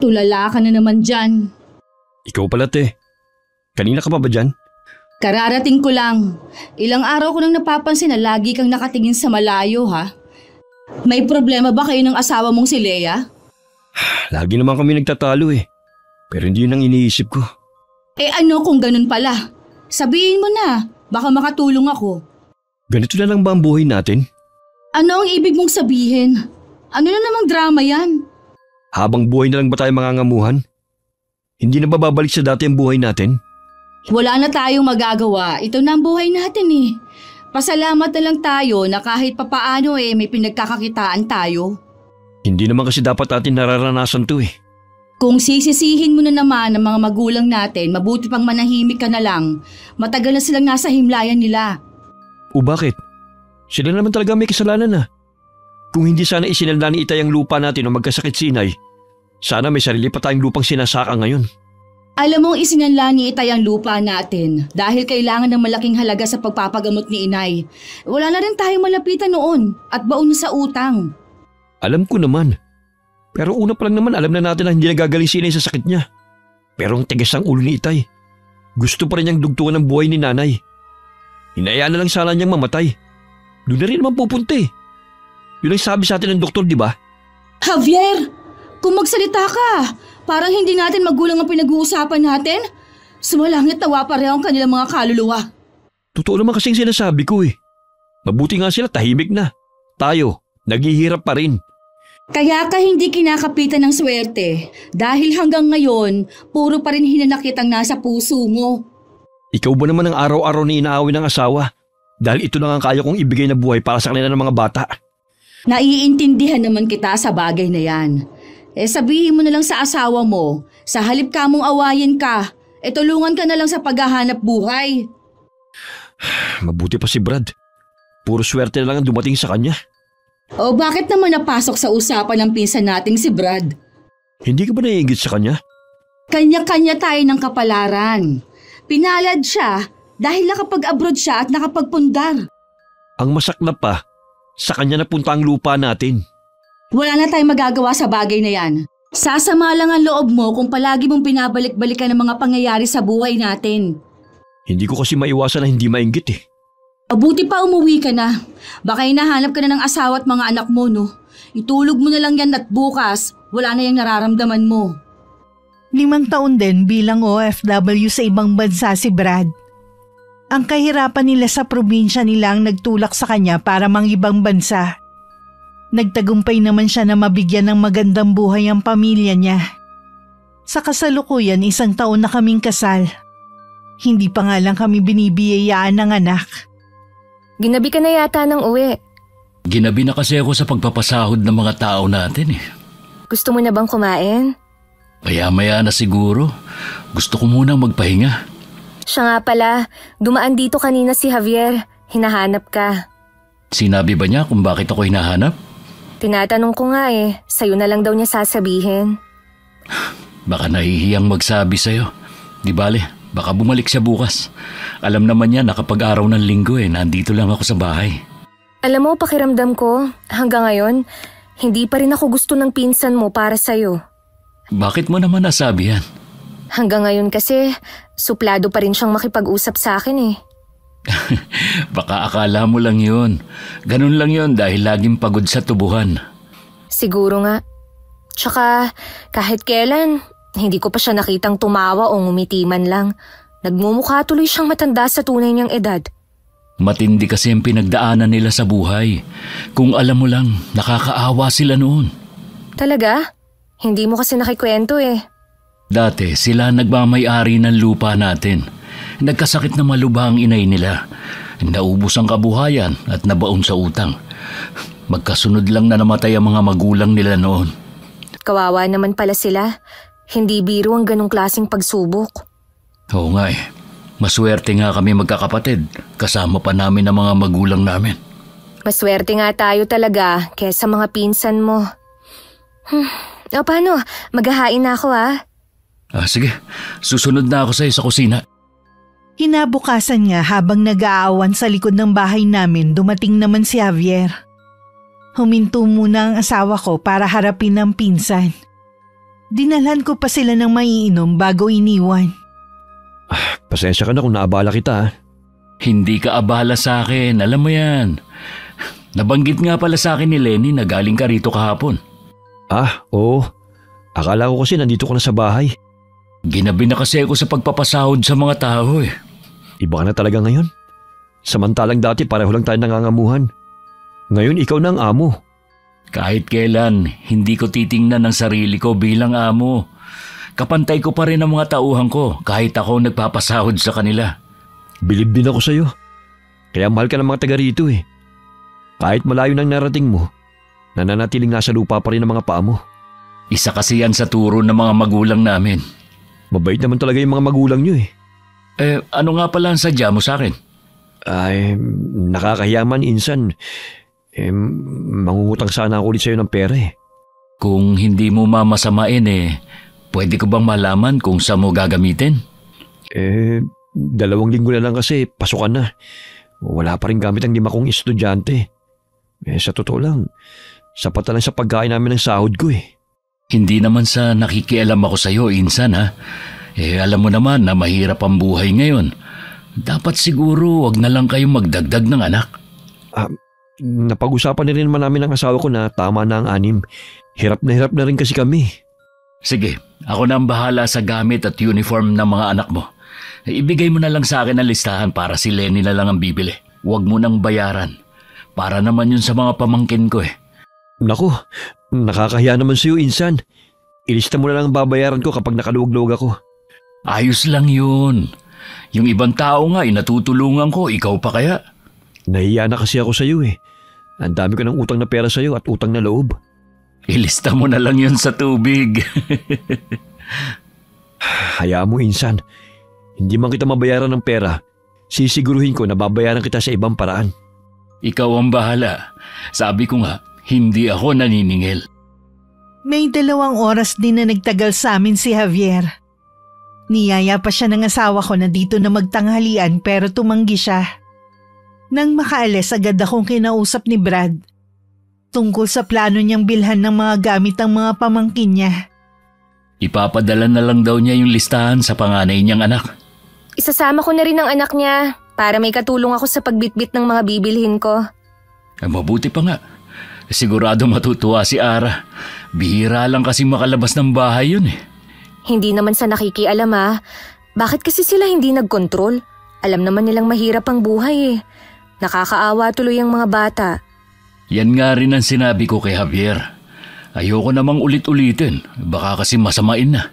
Tulala ka na naman dyan. Ikaw pala, te. Kanina ka pa ba dyan? Kararating ko lang. Ilang araw ko nang napapansin na lagi kang nakatingin sa malayo, ha? May problema ba kayo ng asawa mong si Lea? Lagi naman kami nagtatalo eh. Pero hindi yun ang iniisip ko. Ano kung ganun pala? Sabihin mo na, baka makatulong ako. Ganito na lang ba ang buhay natin? Ano ang ibig mong sabihin? Ano na namang drama yan? Habang buhay na lang ba tayo mangangamuhan? Hindi na ba babalik sa dati ang buhay natin? Wala na tayong magagawa. Ito na ang buhay natin eh. Pasalamat na lang tayo na kahit papaano may pinagkakakitaan tayo. Hindi naman kasi dapat natin nararanasan to eh. Kung sisisihin mo na naman ang mga magulang natin, mabuti pang manahimik ka na lang. Matagal na silang nasa himlayan nila. O bakit? Sila naman talaga may kasalanan na. Kung hindi sana isinalda ni Itay ang lupa natin o magkasakit si Inay, sana may sarili pa tayong lupang sinasaka ngayon. Alam mong isinanla ni Itay ang lupa natin dahil kailangan ng malaking halaga sa pagpapagamot ni Inay. Wala na rin tayong malapitan noon at baon na sa utang. Alam ko naman. Pero una pa lang naman alam na natin na hindi nagagaling si Inay sa sakit niya. Pero ang tigas ang ulo ni Itay. Gusto pa rin niyang dugtungan ng buhay ni Nanay. Hinayaan na lang sana niyang mamatay. Doon na rin naman pupunta eh. Yun ang sabi sa atin ng doktor, di ba? Javier! Kung magsalita ka, parang hindi natin magulang ang pinag-uusapan natin. Sumalangit tawa pareho ang kanilang mga kaluluwa. Totoo naman kasing sinasabi ko eh. Mabuti nga sila tahimik na. Tayo, naghihirap pa rin. Kaya ka hindi kinakapitan ng swerte dahil hanggang ngayon, puro pa rin hinanakit ang nasa puso mo. Ikaw ba naman ang araw-araw na inaaway ng asawa? Dahil ito lang ang kaya kong ibigay na buhay para sa kanila ng mga bata. Naiintindihan naman kita sa bagay na yan. Sabihin mo na lang sa asawa mo, sa halip ka mong awayin ka, tulungan ka na lang sa paghahanap buhay. Mabuti pa si Brad. Puro swerte na lang ang dumating sa kanya. O bakit naman napasok sa usapan ng pinsan nating si Brad? Hindi ka ba naiingit sa kanya? Kanya-kanya tayo ng kapalaran. Pinalad siya dahil nakapag-abroad siya at nakapagpundar. Ang masaklap pa, sa kanya napunta ang lupa natin. Wala na tayong magagawa sa bagay na yan. Sasama lang ang loob mo kung palagi mong binabalik-balikan ang mga pangyayari sa buhay natin. Hindi ko kasi maiwasan na hindi mainggit eh. Mabuti pa umuwi ka na. Baka hinahanap ka na ng asawa at mga anak mo, no? Itulog mo na lang yan at bukas, wala na yung nararamdaman mo. 5 taon din bilang OFW sa ibang bansa si Brad. Ang kahirapan nila sa probinsya nila ang nagtulak sa kanya para mang-ibang bansa. Nagtagumpay naman siya na mabigyan ng magandang buhay ang pamilya niya. Sa kasalukuyan, 1 taon na kaming kasal. Hindi pa nga lang kami binibiyayaan ng anak. Ginabi ka na yata ng uwi. Ginabi na kasi ako sa pagpapasahod ng mga tao natin eh. Gusto mo na bang kumain? Maya-maya na siguro. Gusto ko muna magpahinga. Siya nga pala, dumaan dito kanina si Javier. Hinahanap ka. Sinabi ba niya kung bakit ako hinahanap? Tinatanong ko nga sa'yo na lang daw niya sasabihin. Baka nahihiyang magsabi sa'yo. Di bale, baka bumalik siya bukas. Alam naman niya na kapag araw ng linggo nandito lang ako sa bahay. Alam mo, pakiramdam ko, hanggang ngayon, hindi pa rin ako gusto ng pinsan mo para sa'yo. Bakit mo naman nasabi yan? Hanggang ngayon kasi, suplado pa rin siyang makipag-usap sa akin Baka akala mo lang yun. Ganun lang yun dahil laging pagod sa tubuhan. Siguro nga. Tsaka kahit kailan, hindi ko pa siya nakitang tumawa o ngumiti man lang. Nagmumukha tuloy siyang matanda sa tunay niyang edad. Matindi kasi ang pinagdaanan nila sa buhay. Kung alam mo lang, nakakaawa sila noon. Talaga? Hindi mo kasi nakikwento Dati sila nagmamay-ari ng lupa natin. Nagkasakit na malubha ang inay nila. Naubos ang kabuhayan at nabaon sa utang. Magkasunod lang na namatay ang mga magulang nila noon. Kawawa naman pala sila. Hindi biro ang ganong klaseng pagsubok. Oo nga Maswerte nga kami magkakapatid. Kasama pa namin ang mga magulang namin. Maswerte nga tayo talaga kesa mga pinsan mo. O paano? Maghahain na ako Sige, susunod na ako sa kusina. Kinabukasan nga habang nag-aawan sa likod ng bahay namin, dumating naman si Javier. Huminto muna ang asawa ko para harapin ang pinsan. Dinalhan ko pa sila ng maiinom bago iniwan. Pasensya ka na kung naabala kita. Hindi ka abala sa akin, alam mo yan. Nabanggit nga pala sa akin ni Lenny na galing ka rito kahapon. Oo. Akala ko kasi nandito ka na sa bahay. Ginabi na kasi ako sa pagpapasahod sa mga tao eh. Iba ka na talaga ngayon. Samantalang dati pareho lang tayo nangangamuhan. Ngayon ikaw na ang amo. Kahit kailan, hindi ko titingnan ang sarili ko bilang amo. Kapantay ko pa rin ang mga tauhan ko kahit ako nagpapasahod sa kanila. Bilib din ako sa'yo. Kaya mahal ka ng mga taga rito eh. Kahit malayo nang narating mo, nananatiling nasa lupa pa rin ang mga paa mo. Isa kasi yan sa turo ng mga magulang namin. Mabait naman talaga yung mga magulang nyo eh. Ano nga pala ang sadya mo sa akin? Ay, nakakahiyaman insan. Mangungutang sana ako ulit sa'yo ng pera eh. Kung hindi mo mamasamain pwede ko bang malaman kung saan mo gagamitin? 2 linggo na lang kasi pasukan na. Wala pa rin gamit ang 5 kong estudyante. Sa totoo lang, sapat na lang sa pagkain namin ng sahod ko eh. Hindi naman sa nakikialam ako sa'yo, insan ha. Alam mo naman na mahirap ang buhay ngayon. Dapat siguro wag na lang kayong magdagdag ng anak. Napag-usapan na rin naman namin ng asawa ko na tama na ang 6. Hirap na rin kasi kami. Sige, ako na ang bahala sa gamit at uniform ng mga anak mo. Ibigay mo na lang sa akin ang listahan para si Lenny na lang ang bibili. Huwag mo nang bayaran. Para naman yun sa mga pamangkin ko eh. Naku, nakakahiya naman sa'yo insan. Ilista mo na lang ang babayaran ko kapag nakaluwag-luwag ako. Ayos lang yun. Yung ibang tao nga natutulungan ko, ikaw pa kaya? Nahiya na kasi ako sa'yo eh. Ang dami ko ng utang na pera sa'yo at utang na loob. Ilista mo na lang yun sa tubig. Hayaan mo insan. Hindi man kita mabayaran ng pera, sisiguruhin ko na babayaran kita sa ibang paraan. Ikaw ang bahala. Sabi ko nga, hindi ako naniningil. May 2 oras din na nagtagal sa amin si Javier. Niyaya pa siya ng asawa ko na dito na magtanghalian pero tumanggi siya. Nang makaalis agad akong kinausap ni Brad tungkol sa plano niyang bilhan ng mga gamit ng mga pamangkin niya. Ipapadala na lang daw niya yung listahan sa panganay niyang anak. Isasama ko na rin ang anak niya para may katulong ako sa pagbitbit ng mga bibilhin ko. Mabuti pa nga. Sigurado matutuwa si Ara. Bihira lang kasi makalabas ng bahay yun eh. Hindi naman sa nakikialam Bakit kasi sila hindi nagkontrol? Alam naman nilang mahirap ang buhay eh. Nakakaawa tuloy ang mga bata. Yan nga rin ang sinabi ko kay Javier. Ayoko namang ulit-ulitin. Baka kasi masamain na.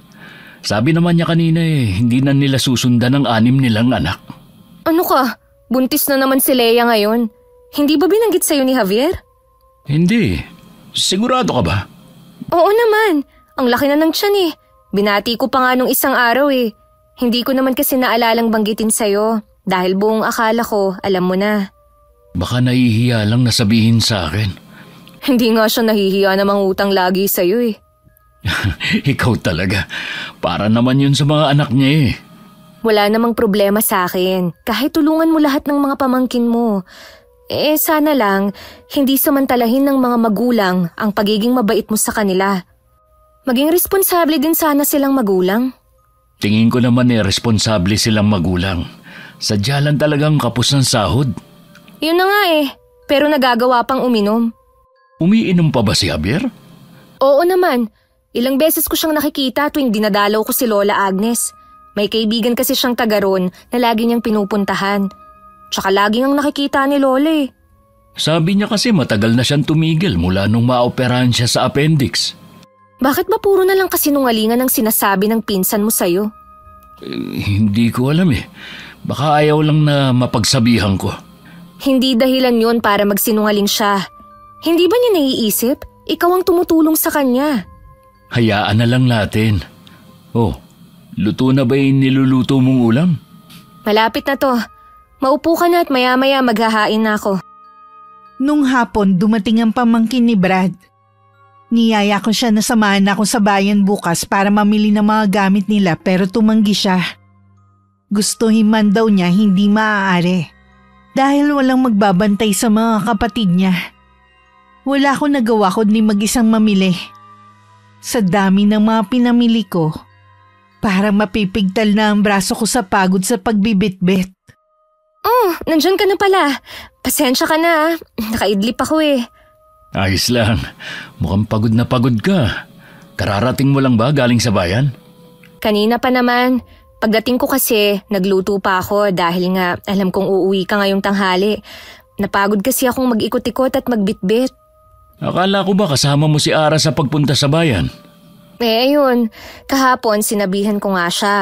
Sabi naman niya kanina hindi na nila susundan ang 6 nilang anak. Ano ka? Buntis na naman si Leia ngayon. Hindi ba binanggit sa'yo ni Javier? Hindi. Sigurado ka ba? Oo naman. Ang laki na ng tiyan eh. Binati ko pa nga nung isang araw eh. Hindi ko naman kasi naalalang banggitin sa'yo. Dahil buong akala ko, alam mo na. Baka nahihiya lang na sabihin sa akin. Hindi nga siya nahihiya na mangutang lagi sa'yo eh. Ikaw talaga. Para naman yun sa mga anak niya eh. Wala namang problema sa akin. Kahit tulungan mo lahat ng mga pamangkin mo. Sana lang, hindi samantalahin ng mga magulang ang pagiging mabait mo sa kanila. Maging responsable din sana silang magulang. Tingin ko naman responsable silang magulang. Sadya lang talagang kapos ng sahod. Yun na nga pero nagagawa pang uminom. Umiinom pa ba si Javier? Oo naman. Ilang beses ko siyang nakikita tuwing dinadalaw ko si Lola Agnes. May kaibigan kasi siyang taga ron na lagi niyang pinupuntahan. Tsaka laging ang nakikita ni Lola Sabi niya kasi matagal na siyang tumigil mula nung maoperahan siya sa appendix. Bakit ba puro na lang kasinungalingan ang sinasabi ng pinsan mo sa'yo? Hindi ko alam Baka ayaw lang na mapagsabihan ko. Hindi dahilan yon para magsinungaling siya. Hindi ba niya naiisip? Ikaw ang tumutulong sa kanya. Hayaan na lang natin. Luto na ba yung niluluto mong ulam? Malapit na to. Maupo ka na at maya-maya maghahain na ako. Nung hapon dumating ang pamangkin ni Brad. Niyaya ko siya na samahan ako sa bayan bukas para mamili ng mga gamit nila pero tumanggi siya. Gustuhin man daw niya hindi maaari. Dahil walang magbabantay sa mga kapatid niya. Wala akong nagawa kundi mag-isang mamili. Sa dami ng mga pinamili ko, parang mapipigtal na ang braso ko sa pagod sa pagbibitbit. Oh, nandyan ka na pala. Pasensya ka na. Nakaidlip ako eh. Ayos lang. Mukhang pagod na pagod ka. Kararating mo lang ba galing sa bayan? Kanina pa naman. Pagdating ko kasi, nagluto pa ako dahil nga alam kong uuwi ka ngayong tanghali. Napagod kasi akong mag-ikot-ikot at magbitbit. Akala ko ba kasama mo si Ara sa pagpunta sa bayan? Ayun. Kahapon sinabihan ko nga siya.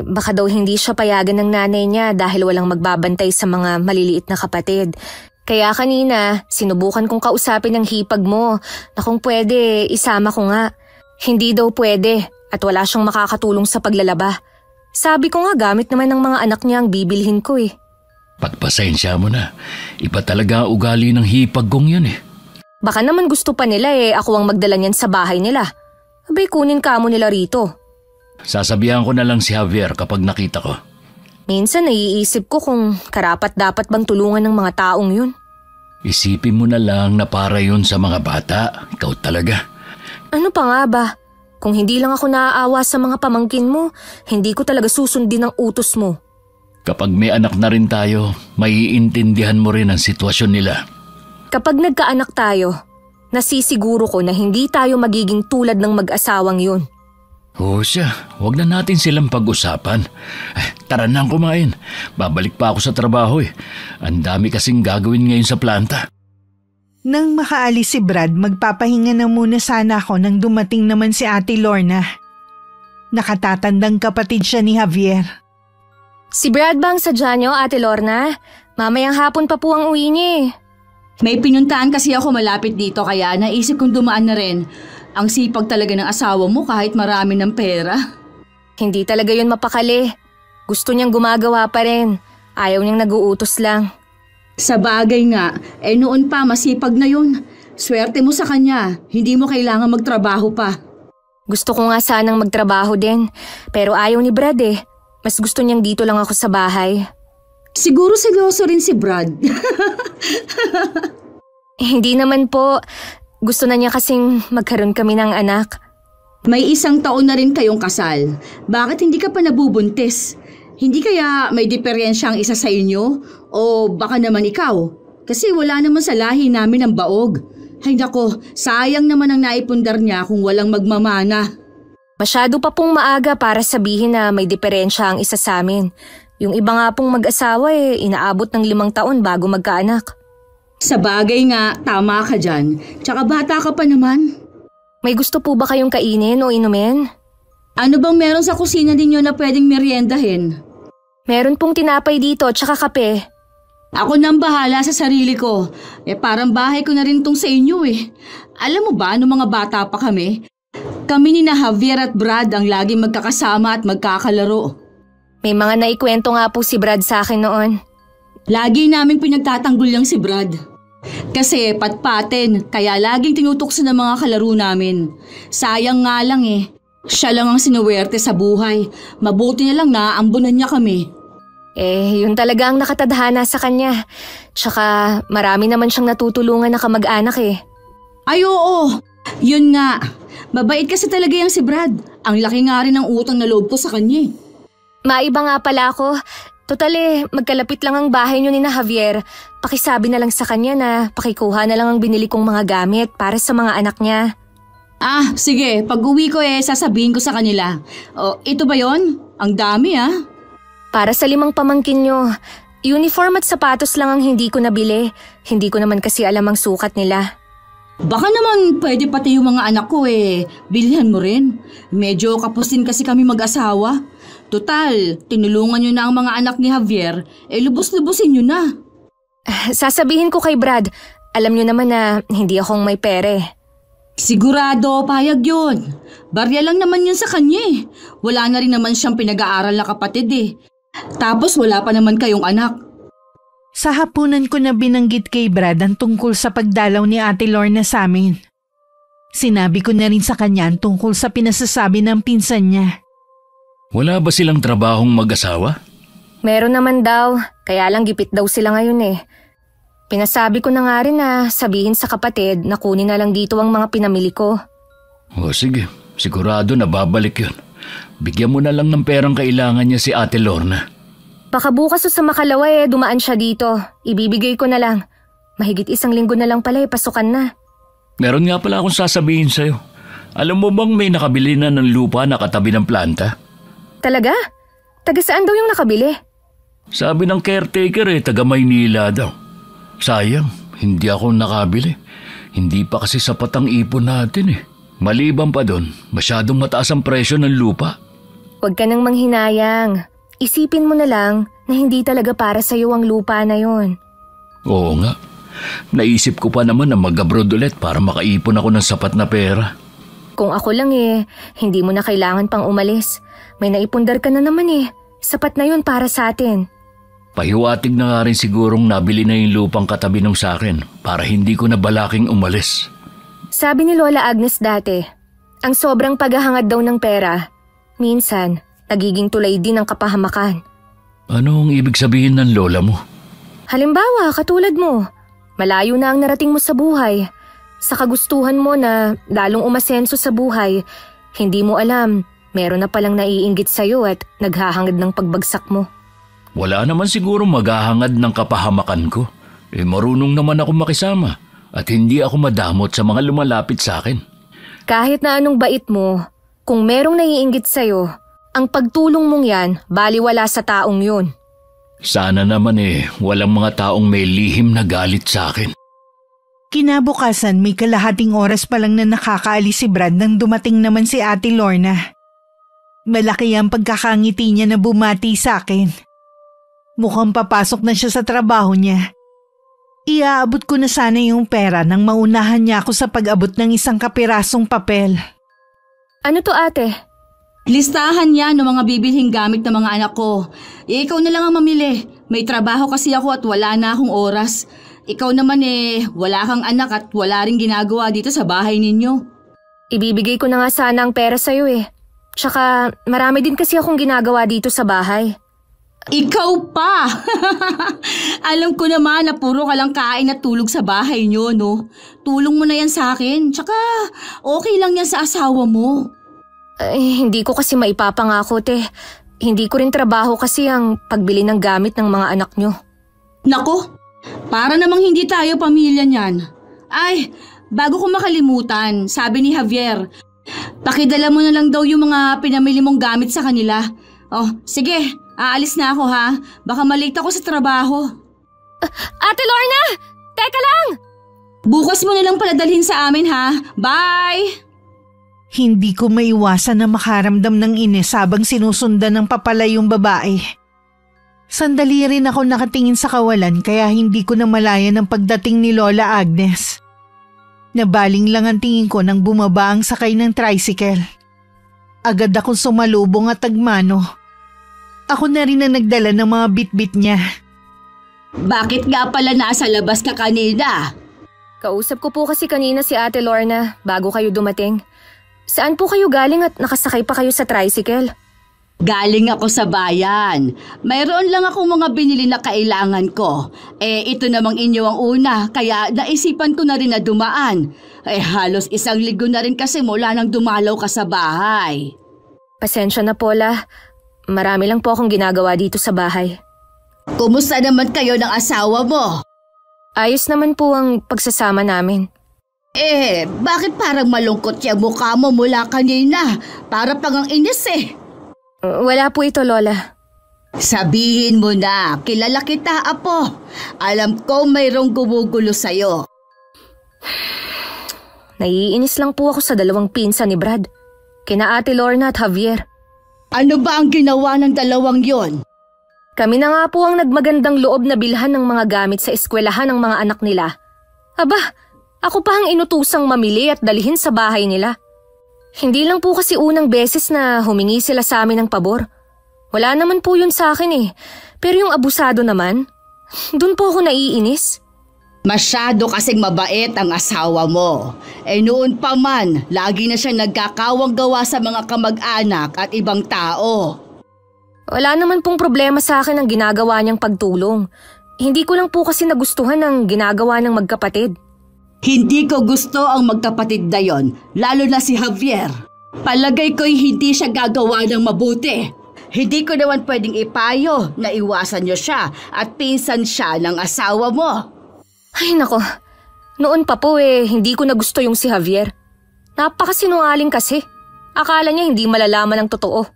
Baka daw hindi siya payagan ng nanay niya dahil walang magbabantay sa mga maliliit na kapatid. Kaya kanina, sinubukan kong kausapin ng hipag mo na kung pwede, isama ko nga. Hindi daw pwede at wala siyang makakatulong sa paglalaba. Sabi ko nga gamit naman ng mga anak niya ang bibilhin ko eh. Pagpasensya mo na. Iba talaga ang ugali ng hipag kong yan eh. Baka naman gusto pa nila ako ang magdala niyan sa bahay nila. Abay kunin ka mo nila rito. Sasabihan ko na lang si Javier kapag nakita ko. Minsan naiisip ko kung karapat dapat bang tulungan ng mga taong yun. Isipin mo na lang na para yun sa mga bata. Ikaw talaga. Ano pa nga ba? Kung hindi lang ako naaawa sa mga pamangkin mo, hindi ko talaga susundin ang utos mo. Kapag may anak na rin tayo, maiintindihan mo rin ang sitwasyon nila. Kapag nagkaanak tayo, nasisiguro ko na hindi tayo magiging tulad ng mag-asawang yun. Oo siya, huwag na natin silang pag-usapan. Tara na kumain. Babalik pa ako sa trabaho eh. Ang dami kasing gagawin ngayon sa planta. Nang makaalis si Brad, magpapahinga na muna sana ako nang dumating naman si Ate Lorna. Nakatatandang kapatid siya ni Javier. Si Brad bang sadya niyo, Ate Lorna? Mamayang hapon pa po ang uwi niya eh. May pinuntahan kasi ako malapit dito kaya naisip kong dumaan na rin. Ang sipag talaga ng asawa mo kahit marami ng pera. Hindi talaga yun mapakali. Gusto niyang gumagawa pa rin. Ayaw niyang nag-uutos lang. Sa bagay nga, noon pa masipag na yun. Swerte mo sa kanya, hindi mo kailangan magtrabaho pa. Gusto ko nga sanang magtrabaho din, pero ayaw ni Brad eh. Mas gusto niyang dito lang ako sa bahay. Siguro seryoso rin si Brad. Hindi naman po. Gusto na niya kasing magkaroon kami ng anak. May 1 taon na rin kayong kasal. Bakit hindi ka pa nabubuntis? Hindi kaya may diferensya ang isa sa inyo? O baka naman ikaw? Kasi wala naman sa lahi namin ang baog. Ay nako, sayang naman ang naipundar niya kung walang magmamana. Masyado pa pong maaga para sabihin na may diferensya ang isa sa amin. Yung iba nga pong mag-asawa inaabot ng 5 taon bago magkaanak. Sa bagay nga, tama ka dyan. Tsaka bata ka pa naman. May gusto po ba kayong kainin o inumin? Ano bang meron sa kusina ninyo na pwedeng meriendahin? Meron pong tinapay dito tsaka kape. Ako nang bahala sa sarili ko. Parang bahay ko na rin tong sa inyo eh. Alam mo ba, nung mga bata pa kami ni na Javier at Brad ang laging magkakasama at magkakalaro. May mga naikwento nga po si Brad sa akin noon. Lagi naming pinagtatanggol yang si Brad. Kasi patpatin, kaya laging tinutukso ng mga kalaro namin. Sayang nga lang siya lang ang sinuwerte sa buhay. Mabuti na lang naaambunan niya kami. Yun talaga ang nakatadhana sa kanya. Tsaka marami naman siyang natutulungan na kamag-anak Ay oo, yun nga. Mabait kasi talaga yang si Brad. Ang laki nga rin ng utang na loob ko sa kanya. Maiba nga pala ako. Total magkalapit lang ang bahay niyo ni na Javier. Pakisabi na lang sa kanya na pakikuha na lang ang binili kong mga gamit para sa mga anak niya. Sige. Pag uwi ko sasabihin ko sa kanila. Ito ba yon? Ang dami Para sa 5 pamangkin niyo. Uniform at sapatos lang ang hindi ko nabili. Hindi ko naman kasi alam ang sukat nila. Baka naman pwede pati yung mga anak ko bilhan mo rin. Medyo kapos din kasi kami mag-asawa. Total, tinulungan nyo na ang mga anak ni Javier, lubos-lubosin nyo na. Sasabihin ko kay Brad, alam nyo naman na hindi akong may pere. Sigurado, payag yun. Barya lang naman yun sa kanya Wala na rin naman siyang pinag-aaral na kapatid Tapos wala pa naman kayong anak. Sa hapunan ko na binanggit kay Brad ang tungkol sa pagdalaw ni Ate Lorna sa amin. Sinabi ko na rin sa kanya ang tungkol sa pinasasabi ng pinsan niya. Wala ba silang trabahong mag-asawa? Meron naman daw, kaya lang gipit daw sila ngayon Pinasabi ko na nga rin na sabihin sa kapatid na kunin na lang dito ang mga pinamili ko. O sige, sigurado na babalik yun. Bigyan mo na lang ng perang kailangan niya si Ate Lorna. Baka bukas o sa makalawa dumaan siya dito. Ibibigay ko na lang. Mahigit 1 linggo na lang pala pasukan na. Meron nga pala akong sasabihin sa'yo. Alam mo bang may nakabili na ng lupa na katabi ng planta? Talaga? Taga saan daw yung nakabili? Sabi ng caretaker taga Maynila daw. Sayang, hindi ako nakabili. Hindi pa kasi sapat ang ipon natin Maliban pa doon, masyadong mataas ang presyo ng lupa. Huwag ka nang manghinayang. Isipin mo na lang na hindi talaga para sa'yo ang lupa na yon. Oo nga. Naisip ko pa naman na mag-abroad ulit para makaipon ako ng sapat na pera. Kung ako lang hindi mo na kailangan pang umalis. May naipundar ka na naman Sapat na yun para sa atin. Pahiwatig na nga rin sigurong nabili na yung lupang katabi nung sakin para hindi ko na balaking umalis. Sabi ni Lola Agnes dati, ang sobrang paghahangad daw ng pera, minsan nagiging tulay din ng kapahamakan. Ano ang ibig sabihin ng lola mo? Halimbawa, katulad mo, malayo na ang narating mo sa buhay. Sa kagustuhan mo na lalong umasenso sa buhay, hindi mo alam, meron na palang naiinggit sa'yo at naghahangad ng pagbagsak mo. Wala naman siguro maghahangad ng kapahamakan ko. Marunong naman ako makisama at hindi ako madamot sa mga lumalapit sa akin. Kahit na anong bait mo, kung merong naiinggit sa'yo, ang pagtulong mong yan, baliwala sa taong yun. Sana naman walang mga taong may lihim na galit sa akin. Kinabukasan may kalahating oras pa lang na nakakaalis si Brad nang dumating naman si Ate Lorna. Malaki ang pagkakangiti niya na bumati sa akin. Mukhang papasok na siya sa trabaho niya. Iaabot ko na sana yung pera nang maunahan niya ako sa pag-abot ng isang kapirasong papel. Ano to ate? Listahan yan ng mga bibilhing gamit ng mga anak ko. Ikaw na lang ang mamili. May trabaho kasi ako at wala na akong oras. Ikaw naman wala kang anak at wala ring ginagawa dito sa bahay ninyo. Ibibigay ko na nga sana ang pera sa'yo Tsaka marami din kasi akong ginagawa dito sa bahay. Ikaw pa! Alam ko naman na puro ka lang kain at tulog sa bahay nyo, no? Tulong mo na yan sa akin. Tsaka okay lang yan sa asawa mo. Hindi ko kasi maipapangako, te. Hindi ko rin trabaho kasi ang pagbili ng gamit ng mga anak nyo. Nako, para namang hindi tayo pamilya niyan. Ay, bago ko makalimutan, sabi ni Javier, pakidala mo na lang daw yung mga pinamili mong gamit sa kanila. Oh, sige, aalis na ako ha. Baka malate ako sa trabaho. Ate Lorna! Teka lang! Bukas mo na lang pala dalhin sa amin ha. Bye! Hindi ko maiwasan na makaramdam ng inis habang sinusundan ng papalay yung babae. Sandali rin ako nakatingin sa kawalan kaya hindi ko na malayan ang pagdating ni Lola Agnes. Nabaling lang ang tingin ko nang bumaba ang sakay ng tricycle. Agad akong sumalubong at tagmano. Ako na rin ang nagdala ng mga bitbit niya. Bakit nga pala nasa labas ka kanina? Kausap ko po kasi kanina si Ate Lorna bago kayo dumating. Saan po kayo galing at nakasakay pa kayo sa tricycle? Galing ako sa bayan. Mayroon lang ako mga binili na kailangan ko. Ito namang inyo ang una, kaya naisipan ko na rin na dumaan. Halos 1 linggo na rin kasi mula nang dumalaw ka sa bahay. Pasensya na Paula. Marami lang po akong ginagawa dito sa bahay. Kumusta naman kayo ng asawa mo? Ayos naman po ang pagsasama namin. Bakit parang malungkot yung mukha mo mula kanina? Para pang ang inis Wala po ito, Lola. Sabihin mo na, kilala kita, Apo. Alam ko mayroong gumugulo sa'yo. Naiinis lang po ako sa 2 pinsan ni Brad. Kina Ate Lorna at Javier. Ano ba ang ginawa ng 2 yon? Kami na nga po ang nagmagandang loob na bilhan ng mga gamit sa eskwelahan ng mga anak nila. Aba, ako pa ang inutusang mamili at dalhin sa bahay nila. Hindi lang po kasi unang beses na humingi sila sa amin ng pabor. Wala naman po yun sa akin Pero yung abusado naman, dun po ako naiinis. Masyado kasing mabait ang asawa mo. Noon pa man, lagi na siya nagkakawang gawa sa mga kamag-anak at ibang tao. Wala naman pong problema sa akin ang ginagawa niyang pagtulong. Hindi ko lang po kasi nagustuhan ang ginagawa ng magkapatid. Hindi ko gusto ang magkapatid na yon, lalo na si Javier. Palagay ko'y hindi siya gagawa ng mabuti. Hindi ko naman pwedeng ipayo na iwasan niyo siya at pinsan siya ng asawa mo. Ay nako, noon pa po hindi ko na gusto yung si Javier. Napakasinungaling kasi. Akala niya hindi malalaman ang totoo.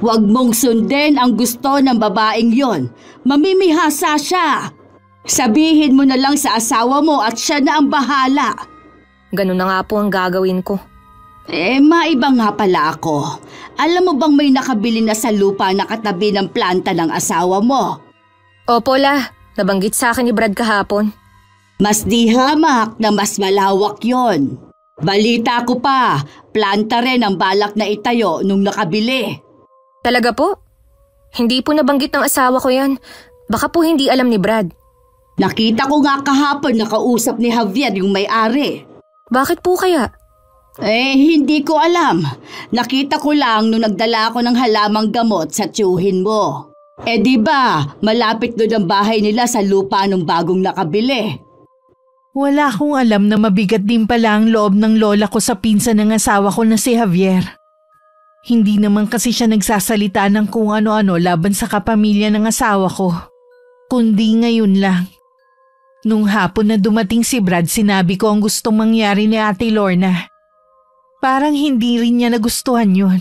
Huwag mong sundin ang gusto ng babaeng yon. Mamimihasa siya. Sabihin mo na lang sa asawa mo at siya na ang bahala. Ganun na nga po ang gagawin ko. Maiba nga pala ako. Alam mo bang may nakabili na sa lupa na katabi ng planta ng asawa mo? Opo la, nabanggit sa akin ni Brad kahapon. Mas di hamak na mas malawak yon. Balita ko pa, planta rin ang balak na itayo nung nakabili. Talaga po? Hindi po nabanggit ng asawa ko yan. Baka po hindi alam ni Brad. Nakita ko nga kahapon nakausap ni Javier yung may-ari. Bakit po kaya? Hindi ko alam. Nakita ko lang nung nagdala ako ng halamang gamot sa tiyuhin mo. Di ba, malapit doon ang bahay nila sa lupa nung bagong nakabili. Wala akong alam na mabigat din pala ang loob ng lola ko sa pinsan ng asawa ko na si Javier. Hindi naman kasi siya nagsasalita ng kung ano-ano laban sa kapamilya ng asawa ko. Kundi ngayon lang. Nung hapon na dumating si Brad, sinabi ko ang gustong mangyari ni Ate Lorna. Parang hindi rin niya nagustuhan yun.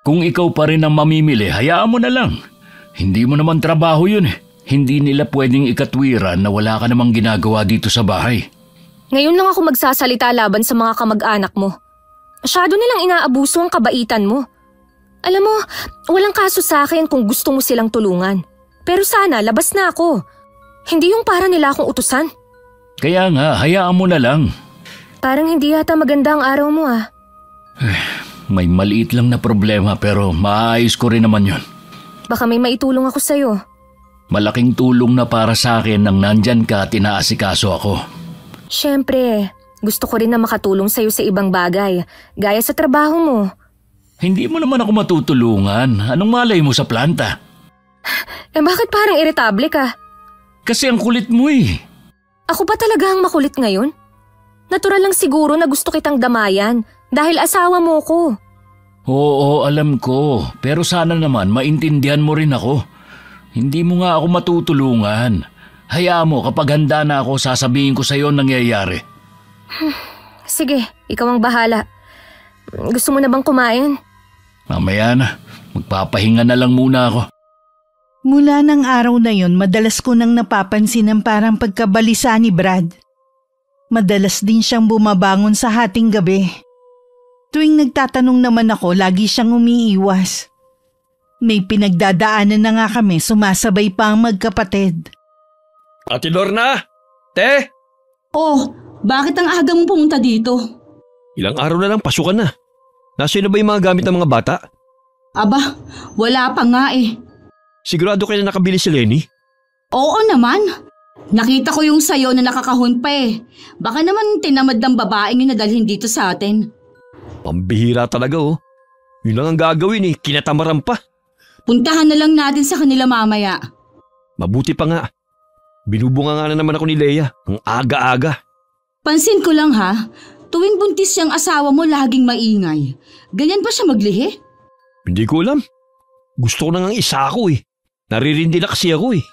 Kung ikaw pa rin ang mamimili, hayaan mo na lang. Hindi mo naman trabaho yun eh. Hindi nila pwedeng ikatwiran na wala ka namang ginagawa dito sa bahay. Ngayon lang ako magsasalita laban sa mga kamag-anak mo. Masyado nilang inaabuso ang kabaitan mo. Alam mo, walang kaso sa akin kung gusto mo silang tulungan. Pero sana labas na ako. Hindi yung para nila akong utusan. Kaya nga, hayaan mo na lang. Parang hindi yata maganda ang araw mo ah. May maliit lang na problema pero maayos ko rin naman yun. Baka may maitulong ako sa'yo. Malaking tulong na para sa akin nang nandyan ka at inaasikaso ako. Siyempre, gusto ko rin na makatulong sa'yo sa ibang bagay, gaya sa trabaho mo. Hindi mo naman ako matutulungan. Anong malay mo sa planta? Bakit parang iritable ka? Kasi ang kulit mo eh. Ako ba talaga ang makulit ngayon? Natural lang siguro na gusto kitang damayan dahil asawa mo ko. Oo, alam ko. Pero sana naman maintindihan mo rin ako. Hindi mo nga ako matutulungan. Hayaan mo, kapag handa na ako, sasabihin ko sa iyo ang nangyayari. Sige, ikaw ang bahala. Gusto mo na bang kumain? Mamaya na. Magpapahinga na lang muna ako. Mula ng araw na yon, madalas ko nang napapansin ang parang pagkabalisa ni Brad. Madalas din siyang bumabangon sa hating gabi. Tuwing nagtatanong naman ako, lagi siyang umiiwas. May pinagdadaanan na nga kami, sumasabay pa ang magkapatid. Ate Lorna? Te? Oh, bakit ang aga mong pumunta dito? Ilang araw na lang pasukan na. Nasaan na ba yung mga gamit ng mga bata? Aba, wala pa nga eh. Sigurado kayo na nakabili si Lenny? Oo naman. Nakita ko yung sayo na nakakahon pa eh. Baka naman tinamad ng babaeng yung nadalhin dito sa atin. Pambihira talaga oh. Yun lang ang gagawin eh, kinatamaran pa. Puntahan na lang natin sa kanila mamaya. Mabuti pa nga. Binubunga nga na naman ako ni Leia, ang aga-aga. Pansin ko lang ha, tuwing buntis siyang asawa mo laging maingay. Ganyan ba siya maglihi? Hindi ko alam. Gusto ko na ngang isa ako eh. Naririndi na kasi ako eh.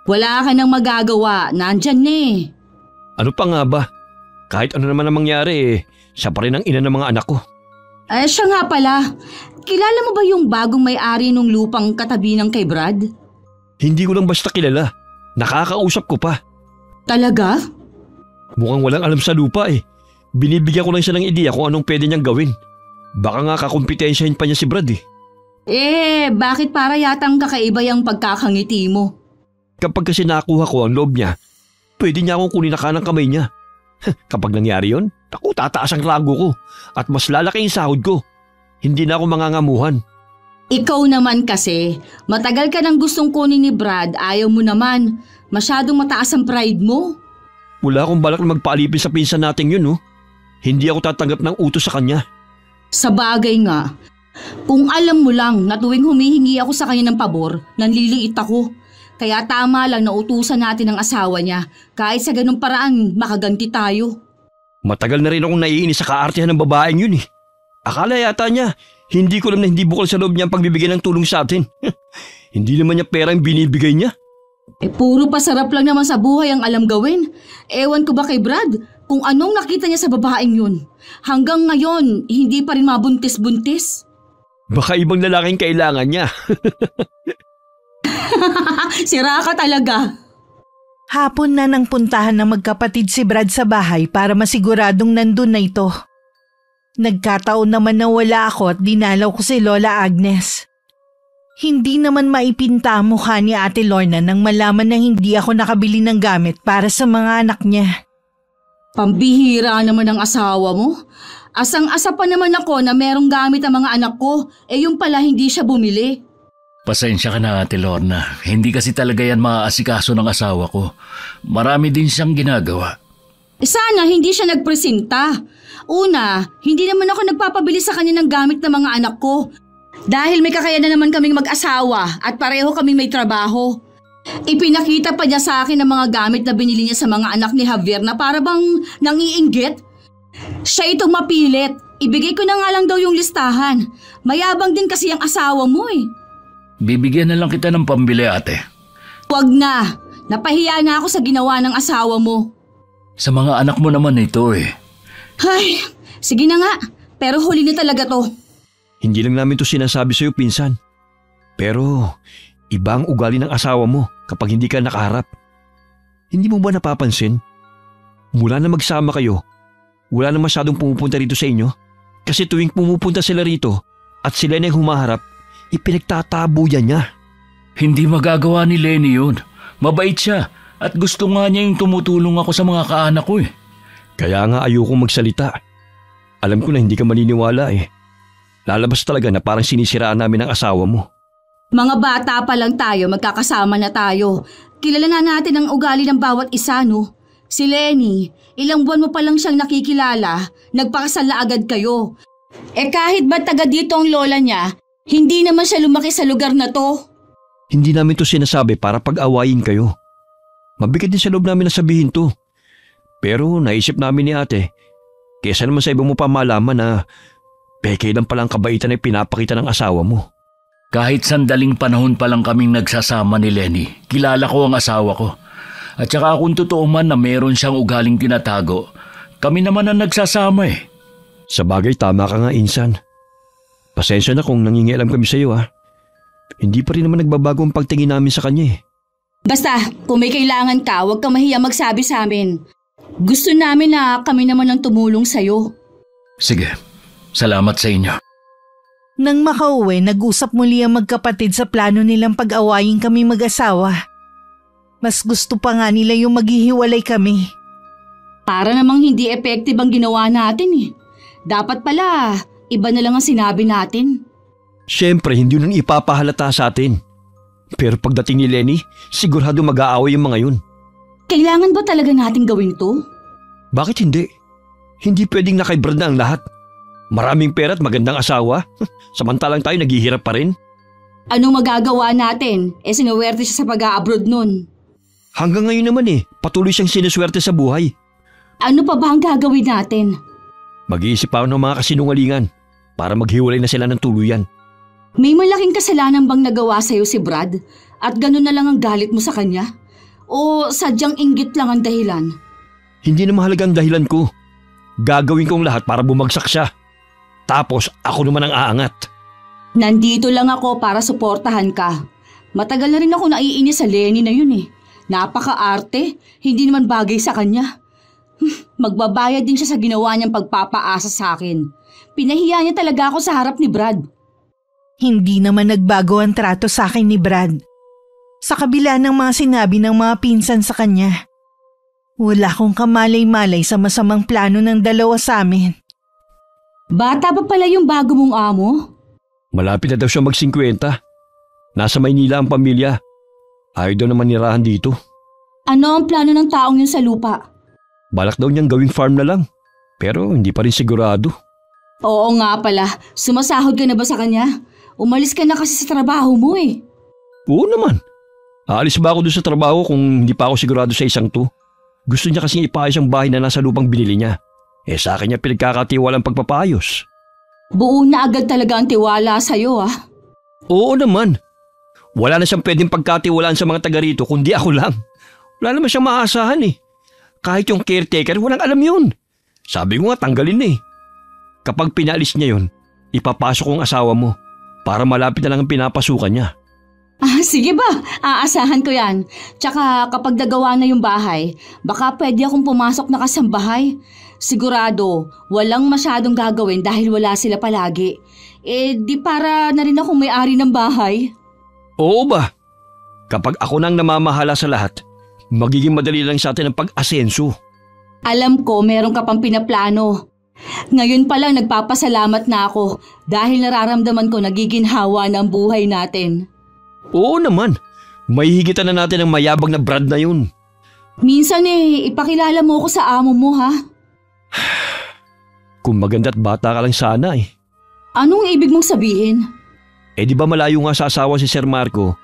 Wala ka nang magagawa, nandyan na eh. Ano pa nga ba? Kahit ano naman ang mangyari eh, siya pa rin ang ina ng mga anak ko. Siya nga pala. Kilala mo ba yung bagong may-ari nung lupang katabi ng kay Brad? Hindi ko lang basta kilala. Nakakausap ko pa. Talaga? Mukhang walang alam sa lupa eh. Binibigyan ko lang siya ng ideya kung anong pwede niyang gawin. Baka nga kakumpetensyahin pa niya si Brad eh. Bakit para yatang kakaiba yung pagkakangiti mo? Kapag kasi nakuha ko ang loob niya, pwede niya akong kunin na kanang kamay niya. Kapag nangyari yon, tataas ang rago ko at mas lalaki yung sahod ko. Hindi na ako mangangamuhan. Ikaw naman kasi, matagal ka nang gustong kunin ni Brad, ayaw mo naman. Masyadong mataas ang pride mo. Wala akong balak na magpaalipin sa pinsan nating yun, oh. Hindi ako tatanggap ng utos sa kanya. Sa bagay nga, kung alam mo lang na tuwing humihingi ako sa kanya ng pabor, nanliliit ako. Kaya tama lang na utusan natin ang asawa niya. Kahit sa ganung paraan, makaganti tayo. Matagal na rin akong naiinis sa kaartihan ng babaeng yun eh. Akala yata niya, hindi ko alam na hindi bukal sa loob niya ang pagbibigay ng tulong sa atin. Hindi naman niya pera ang binibigay niya. Puro pasarap lang naman sa buhay ang alam gawin. Ewan ko ba kay Brad kung anong nakita niya sa babaeng yun. Hanggang ngayon, hindi pa rin mabuntis-buntis. Baka ibang lalaking kailangan niya. Sira ka talaga. Hapon na nang puntahan ng magkapatid si Brad sa bahay para masiguradong nandun na ito. Nagkataon naman na wala ako at dinalaw ko si Lola Agnes. Hindi naman maipinta ang mukha ni Ate Lorna nang malaman na hindi ako nakabili ng gamit para sa mga anak niya. Pambihira naman ang asawa mo. Asang-asa pa naman ako na merong gamit ang mga anak ko, yung pala hindi siya bumili. Pasensya ka na, Ate Lorna. Hindi kasi talaga yan maaasikaso ng asawa ko. Marami din siyang ginagawa. Sana hindi siya nagpresenta. Una, hindi naman ako nagpapabili sa kanya ng gamit ng mga anak ko. Dahil may kakayanan naman kaming mag-asawa at pareho kaming may trabaho. Ipinakita pa niya sa akin ang mga gamit na binili niya sa mga anak ni Javier na para bang nangiinggit. Siya itong mapilit. Ibigay ko na nga lang daw yung listahan. Mayabang din kasi ang asawa mo eh. Bibigyan na lang kita ng pambili, ate. Huwag na. Napahiya na ako sa ginawa ng asawa mo. Sa mga anak mo naman ito eh. Ay, sige na nga. Pero huli na talaga to. Hindi lang namin to sinasabi sa'yo, pinsan. Pero iba ang ugali ng asawa mo kapag hindi ka nakaharap. Hindi mo ba napapansin? Mula na magsama kayo, wala na masyadong pumupunta rito sa inyo. Kasi tuwing pumupunta sila rito at sila na yung humaharap, ipinagtatabuyan niya. Hindi magagawa ni Lenny yun. Mabait siya at gusto nga niya yung tumutulong ako sa mga kaanak ko eh. Kaya nga ayokong magsalita. Alam ko na hindi ka maniniwala eh. Lalabas talaga na parang sinisiraan namin ang asawa mo. Mga bata pa lang tayo, magkakasama na tayo. Kilala na natin ang ugali ng bawat isa, no? Si Lenny, ilang buwan mo pa lang siyang nakikilala, nagpakasal na agad kayo. Kahit ba taga dito ang lola niya, hindi naman siya lumaki sa lugar na to. Hindi namin to sinasabi para pag-awayin kayo. Mabigat din sa loob namin na sabihin to. Pero naisip namin ni ate, kesa naman sa ibang mo pa malaman na peke lang palang kabaitan ay pinapakita ng asawa mo. Kahit sandaling panahon pa lang kaming nagsasama ni Lenny, kilala ko ang asawa ko. At saka kung totoo man na meron siyang ugaling tinatago, kami naman ang nagsasama eh. Sa bagay, tama ka nga, insan. Pasensya na kung nangingialam kami sa iyo ha. Hindi pa rin naman nagbabago ang pagtingin namin sa kanya eh. Basta, kung may kailangan ka, huwag kang mahiya magsabi sa amin. Gusto namin na kami naman ang tumulong sa'yo. Sige, salamat sa inyo. Nang makauwi, nag-usap muli ang magkapatid sa plano nilang pag-awayin kami mag-asawa. Mas gusto pa nga nila yung maghihiwalay kami. Para namang hindi effective ang ginawa natin eh. Dapat pala, iba na lang ang sinabi natin. Siyempre, hindi nun ipapahalata sa atin. Pero pagdating ni Lenny, sigurado mag-aaway yung mga yun. Kailangan ba talaga natin gawin to? Bakit hindi? Hindi pwedeng nakaibrad na ang lahat. Maraming pera at magandang asawa. Samantalang tayo naghihirap pa rin. Anong magagawa natin? Sinuwerte siya sa pag-a-abroad nun. Hanggang ngayon naman patuloy siyang sinuswerte sa buhay. Ano pa ba ang gagawin natin? Mag-iisip ako ng mga kasinungalingan para maghiwalay na sila ng tuluyan. May malaking kasalanan bang nagawa sa'yo si Brad at ganun na lang ang galit mo sa kanya? O sadyang inggit lang ang dahilan? Hindi na mahalaga ang dahilan ko. Gagawin kong lahat para bumagsak siya. Tapos ako naman ang aangat. Nandito lang ako para suportahan ka. Matagal na rin ako naiinis sa Lenny na yun eh. Napaka-arte, hindi naman bagay sa kanya. Magbabayad din siya sa ginawa niyang pagpapaasa sa akin. Pinahiya niya talaga ako sa harap ni Brad. Hindi naman nagbago ang trato sa akin ni Brad. Sa kabila ng mga sinabi ng mga pinsan sa kanya, wala akong kamalay-malay sa masamang plano ng dalawa sa amin. Bata pa pala yung bago mong amo? Malapit na daw siya mag-50. Nasa Maynila ang pamilya. Ayaw daw naman nirahan dito. Ano ang plano ng taong yun sa lupa? Balak daw niyang gawing farm na lang. Pero hindi pa rin sigurado. Oo nga pala, sumasahod ka na ba sa kanya? Umalis ka na kasi sa trabaho mo eh. Oo naman. Aalis ba ako doon sa trabaho kung hindi pa ako sigurado sa isang to? Gusto niya kasing ipaayos ang bahay na nasa lupang binili niya. Sa akin niya pinagkakatiwalang pagpapaayos. Buo na agad talaga ang tiwala sa'yo Oo naman. Wala na siyang pwedeng pagkatiwalaan sa mga taga rito kundi ako lang. Wala naman siyang maasahan Kahit yung caretaker, walang alam yun. Sabi ko nga tanggalin Kapag pinalis niya yun, ipapasok ko ang asawa mo para malapit na lang ang pinapasukan niya. Sige ba, aasahan ko yan. Tsaka kapag nagawa na yung bahay, baka pwede akong pumasok na kasambahay. Sigurado, walang masyadong gagawin dahil wala sila palagi. Di para na rin akong may-ari ng bahay. Oo ba? Kapag ako nang namamahala sa lahat, magiging madali lang sa atin ang pag-asenso. Alam ko meron ka pang pinaplano. Ngayon pa lang nagpapasalamat na ako dahil nararamdaman ko nagiginhawa na ang buhay natin. Oo naman. May higitan na natin ang mayabang na Brad na yun. Minsan ipakilala mo ko sa amo mo ha? Kung maganda't bata ka lang sana Anong ibig mong sabihin? Di ba malayo nga sa asawa si Sir Marco?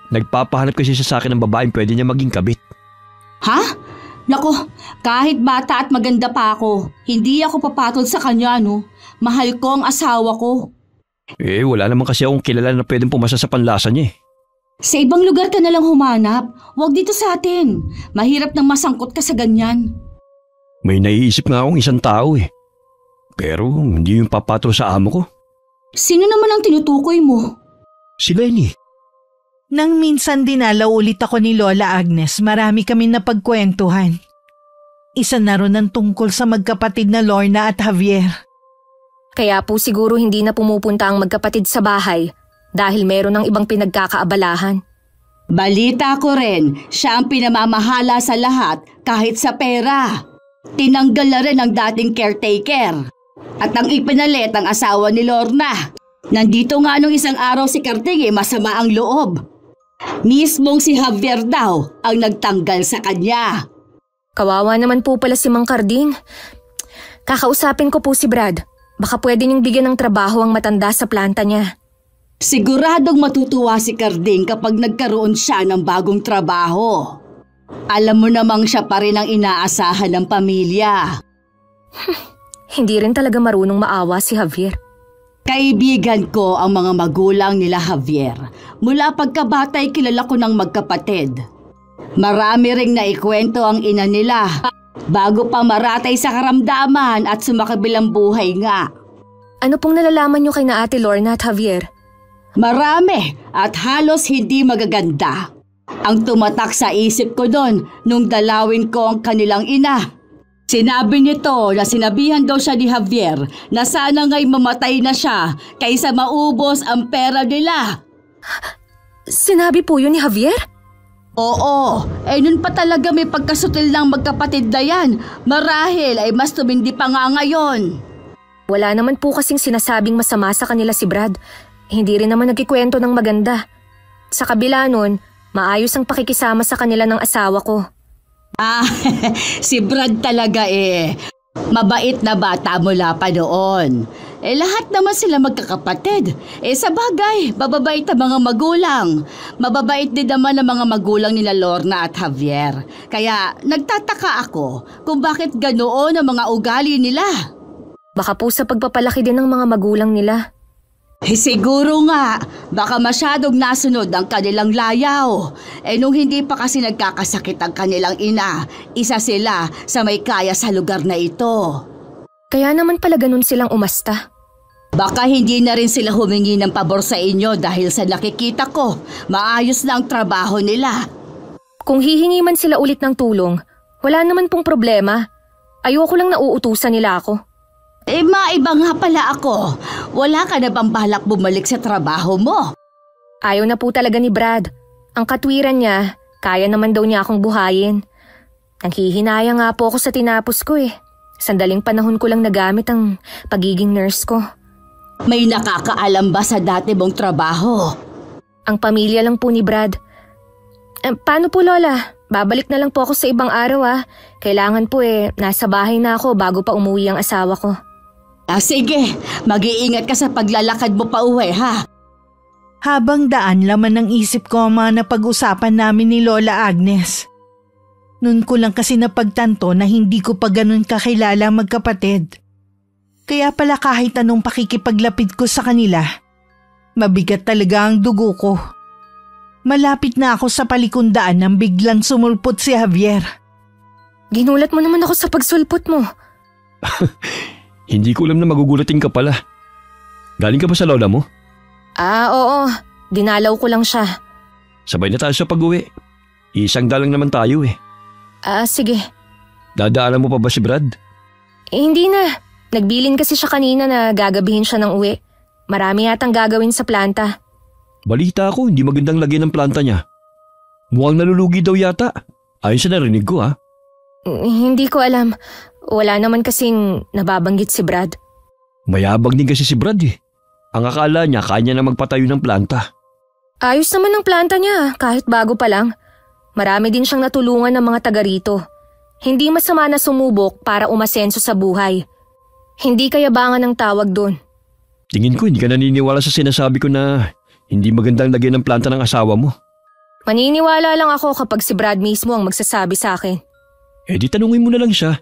Nagpapahanap kasi siya sa akin ng babaeng pwede niya maging kabit. Ha? Nako, kahit bata at maganda pa ako, hindi ako papatol sa kanya Mahal ko ang asawa ko. Wala naman kasi akong kilala na pwedeng pumasa sa panlasa niya Sa ibang lugar ka na lang humanap. Huwag dito sa atin. Mahirap nang masangkot ka sa ganyan. May naiisip nga akong isang tao Pero hindi yung papatol sa amo ko. Sino naman ang tinutukoy mo? Si Lenny. Nang minsan dinalaw ulit ako ni Lola Agnes, marami kami napagkwentuhan. Isa na ron ang tungkol sa magkapatid na Lorna at Javier. Kaya po siguro hindi na pumupunta ang magkapatid sa bahay dahil meron ng ibang pinagkakaabalahan. Balita ko rin, siya ang pinamamahala sa lahat kahit sa pera. Tinanggal na rin ang dating caretaker. At ang ipinalit ang asawa ni Lorna. Nandito nga nung isang araw si Karting masama ang loob. Mismong si Javier daw ang nagtanggal sa kanya. Kawawa naman po pala si Mang Carding. Kakausapin ko po si Brad. Baka pwede niyong bigyan ng trabaho ang matanda sa planta niya. Siguradong matutuwa si Carding kapag nagkaroon siya ng bagong trabaho. Alam mo namang siya pa rin ang inaasahan ng pamilya. Hindi rin talaga marunong maawa si Javier. Kaibigan ko ang mga magulang nila Javier. Mula pagkabatay kilala ko ng magkapatid. Marami ring naikwento ang ina nila bago pa maratay sa karamdaman at sumakabilang buhay nga. Ano pong nalalaman niyo kay na Ate Lorna at Javier? Marami at halos hindi magaganda. Ang tumatak sa isip ko doon nung dalawin ko ang kanilang ina. Sinabi nito na sinabihan daw siya ni Javier na sana nga'y mamatay na siya kaysa maubos ang pera nila. Sinabi po yun ni Javier? Oo, nun pa talaga may pagkasutil ng magkapatid na yan. Marahil ay mas tumindi pa nga ngayon. Wala naman po kasing sinasabing masama sa kanila si Brad. Hindi rin naman nagkikwento ng maganda. Sa kabila nun, maayos ang pakikisama sa kanila ng asawa ko. Si Brad talaga mabait na bata mula pa noon. Lahat naman sila magkakapatid. Sa bagay, mababait ang mga magulang. Mababait din naman ang mga magulang nila Lorna at Javier. Kaya nagtataka ako kung bakit ganoon ang mga ugali nila. Baka po sa pagpapalaki din ng mga magulang nila. Siguro nga, baka masyadong nasunod ang kanilang layaw. Nung hindi pa kasi nagkakasakit ang kanilang ina, isa sila sa may kaya sa lugar na ito. Kaya naman pala ganun silang umasta. Baka hindi na rin sila humingi ng pabor sa inyo dahil sa nakikita ko, maayos na ang trabaho nila. Kung hihingi man sila ulit ng tulong, wala naman pong problema. Ayoko lang nauutusan nila ako. Maiba nga pala ako. Wala ka na bang balak bumalik sa trabaho mo? Ayaw na po talaga ni Brad. Ang katwiran niya, kaya naman daw niya akong buhayin. Nanghihinaya nga po ako sa tinapos ko Sandaling panahon ko lang nagamit ang pagiging nurse ko. May nakakaalam ba sa dati mong trabaho? Ang pamilya lang po ni Brad. Paano po Lola? Babalik na lang po ako sa ibang araw Kailangan po nasa bahay na ako bago pa umuwi ang asawa ko. Sige, mag-iingat ka sa paglalakad mo pa uwi ha. Habang daan, laman ng isip ko ang mga napag-usapan namin ni Lola Agnes. Noon ko lang kasi napagtanto na hindi ko pa ganun kakilala magkapatid. Kaya pala kahit anong pakikipaglapit ko sa kanila, mabigat talaga ang dugo ko. Malapit na ako sa palikundaan nang biglang sumulpot si Javier. Ginulat mo naman ako sa pagsulpot mo. Hindi ko alam na magugulatin ka pala. Galing ka ba sa lola mo? Oo. Dinalaw ko lang siya. Sabay na tayo sa pag-uwi. Isang dalang naman tayo eh. Sige. Dadaanan mo pa ba si Brad? Hindi na. Nagbilin kasi siya kanina na gagabihin siya ng uwi. Marami yatang gagawin sa planta. Balita ko, hindi magandang lagyan ng planta niya. Mukhang nalulugi daw yata. Ayon sa narinig ko ha. Hindi ko alam. Wala naman kasing nababanggit si Brad. Mayabang din kasi si Brad eh. Ang akala niya kaya na magpatayo ng planta. Ayos naman ang planta niya kahit bago pa lang. Marami din siyang natulungan ng mga taga rito. Hindi masama na sumubok para umasenso sa buhay. Hindi kayabangan ang tawag doon. Tingin ko hindi ka naniniwala sa sinasabi ko na hindi magandang lagyan ng planta ng asawa mo. Maniniwala lang ako kapag si Brad mismo ang magsasabi sa akin. Di tanungin mo na lang siya.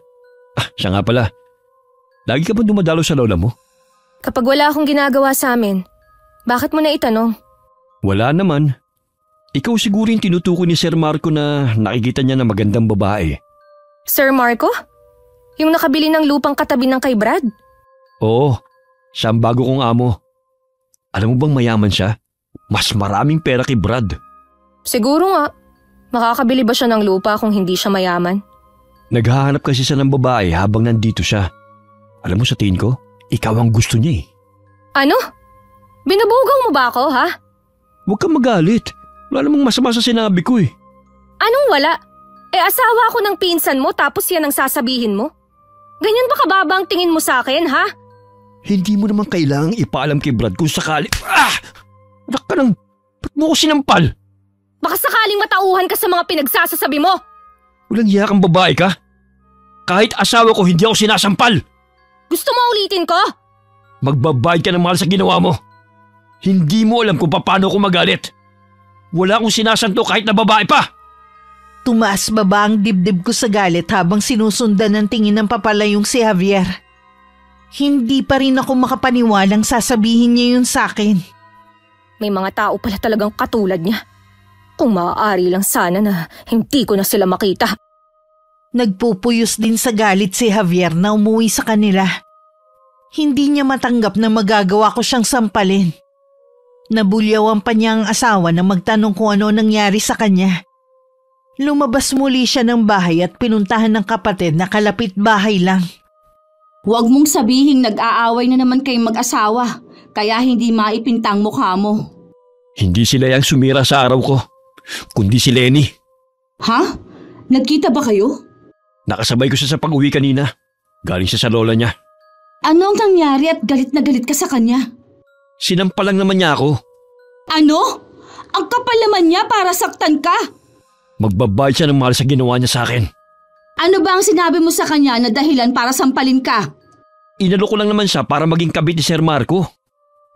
Siya nga pala. Lagi ka ba dumadalo sa lola mo? Kapag wala akong ginagawa sa amin, bakit mo na itanong? Wala naman. Ikaw siguro yung tinutukoy ni Sir Marco na nakikita niya na magandang babae. Sir Marco? Yung nakabili ng lupang katabi ng kay Brad? Oo, siya ang bago kong amo. Alam mo bang mayaman siya? Mas maraming pera kay Brad. Siguro nga. Makakabili ba siya ng lupa kung hindi siya mayaman? Naghahanap kasi siya ng babae habang nandito siya. Alam mo sa tingin ko, ikaw ang gusto niya eh. Ano? Binubugaw mo ba ako, ha? Huwag kang magalit. Wala namang masama sa sinabi ko eh. Anong wala? Asawa ako ng pinsan mo tapos yan ang sasabihin mo? Ganyan ba kababa ang tingin mo sa akin, ha? Hindi mo naman kailangang ipaalam kay Brad kung sakali… Anak ka lang! Ba't mo ko sinampal? Baka sakaling matauhan ka sa mga pinagsasasabi mo! Walang hiya kang babae ka? Kahit asawa ko hindi ako sinasampal! Gusto mo ulitin ko? Magbabayad ka ng mahal sa ginawa mo. Hindi mo alam kung paano ako magalit. Wala akong sinasanto kahit na babae pa! Tumaas baba ang dibdib ko sa galit habang sinusundan ng tingin ng papalayong si Javier. Hindi pa rin ako makapaniwalang sasabihin niya yun sa akin. May mga tao pala talagang katulad niya. Kung maaari lang sana na hindi ko na sila makita. Nagpupuyos din sa galit si Javier na umuwi sa kanila. Hindi niya matanggap na magagawa ko siyang sampalin. Nabulyawan pa niya ang asawa na magtanong kung ano nangyari sa kanya. Lumabas muli siya ng bahay at pinuntahan ng kapatid na kalapit bahay lang. Huwag mong sabihing nag-aaway na naman kayong mag-asawa, kaya hindi maipintang mukha mo. Hindi sila yung sumira sa araw ko, kundi si Lenny. Ha? Nagkita ba kayo? Nakasabay ko siya sa pag-uwi kanina. Galing siya sa lola niya. Ano ang nangyari at galit na galit ka sa kanya? Sinampal lang naman niya ako. Ano? Ang kapal naman niya para saktan ka? Magbabayad siya ng mahal sa ginawa niya sa akin. Ano ba ang sinabi mo sa kanya na dahilan para sampalin ka? Inalo ko lang naman siya para maging kabit ni Sir Marco.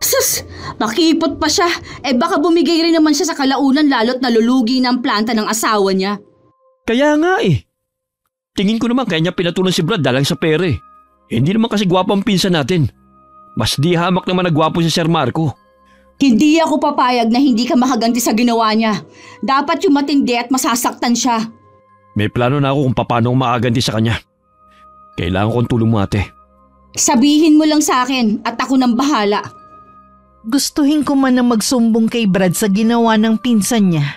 Sus! Makipot pa siya. Baka bumigay rin naman siya sa kalaunan lalo't nalulugi ng planta ng asawa niya. Kaya nga eh. Tingin ko naman kaya niya pinatulan si Brad dahil sa pera eh. Hindi naman kasi gwapo ang pinsan natin. Mas di hamak naman na gwapo si Sir Marco. Hindi ako papayag na hindi ka makaganti sa ginawa niya. Dapat yung matindi at masasaktan siya. May plano na ako kung paano ako makaganti sa kanya. Kailangan kong tulong mo ate. Sabihin mo lang sa akin at ako nang bahala. Gustuhin ko man na magsumbong kay Brad sa ginawa ng pinsan niya.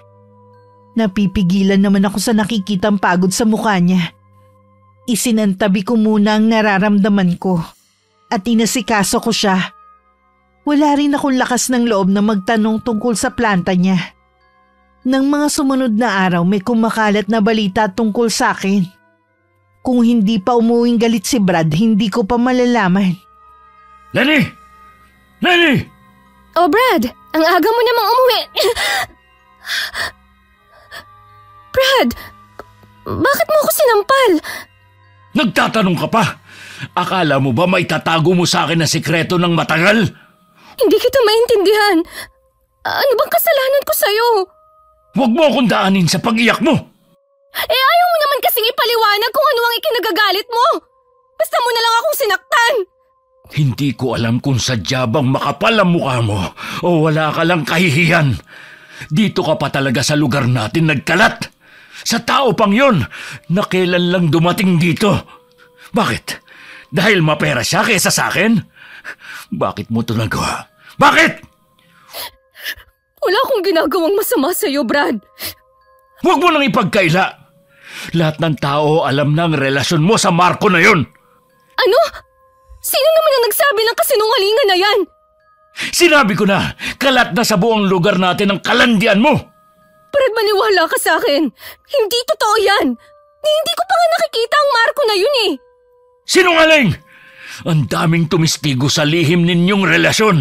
Napipigilan naman ako sa nakikitang pagod sa mukha niya. Isinantabi ko muna ang nararamdaman ko at inasikaso ko siya. Wala rin akong lakas ng loob na magtanong tungkol sa planta niya. Nang mga sumunod na araw may kumakalat na balita tungkol sa akin. Kung hindi pa umuwing galit si Brad, hindi ko pa malalaman. Lenny! Lenny! Oh Brad, ang aga mo namang umuwi. Brad, bakit mo ako sinampal? Nagtatanong ka pa? Akala mo ba may tatago mo sa akin na sikreto ng matagal? Hindi kita maintindihan. Ano bang kasalanan ko sa'yo? Huwag mo akong daanin sa pag-iyak mo! Ayaw mo naman kasing ipaliwanag kung ano ang ikinagagalit mo! Basta mo na lang akong sinaktan! Hindi ko alam kung sadya bang makapal ang mukha mo o wala ka lang kahihiyan. Dito ka pa talaga sa lugar natin nagkalat. Sa tao pang yon na kailan lang dumating dito. Bakit? Dahil mapera siya kaysa sa akin? Bakit mo ito nagawa? Bakit? Wala akong ginagawang masama sa'yo, Brad. Huwag mo nang ipagkaila. Lahat ng tao alam na ang relasyon mo sa Marco na yon. Ano? Sino naman ang nagsabi ng kasinungalingan na yan? Sinabi ko na, kalat na sa buong lugar natin ang kalandian mo. Brad, maniwala ka sa akin. Hindi totoo yan. Hindi ko pa nga nakikita ang Marco na yun eh. Sinungaling! Ang daming tumistigo sa lihim ninyong relasyon.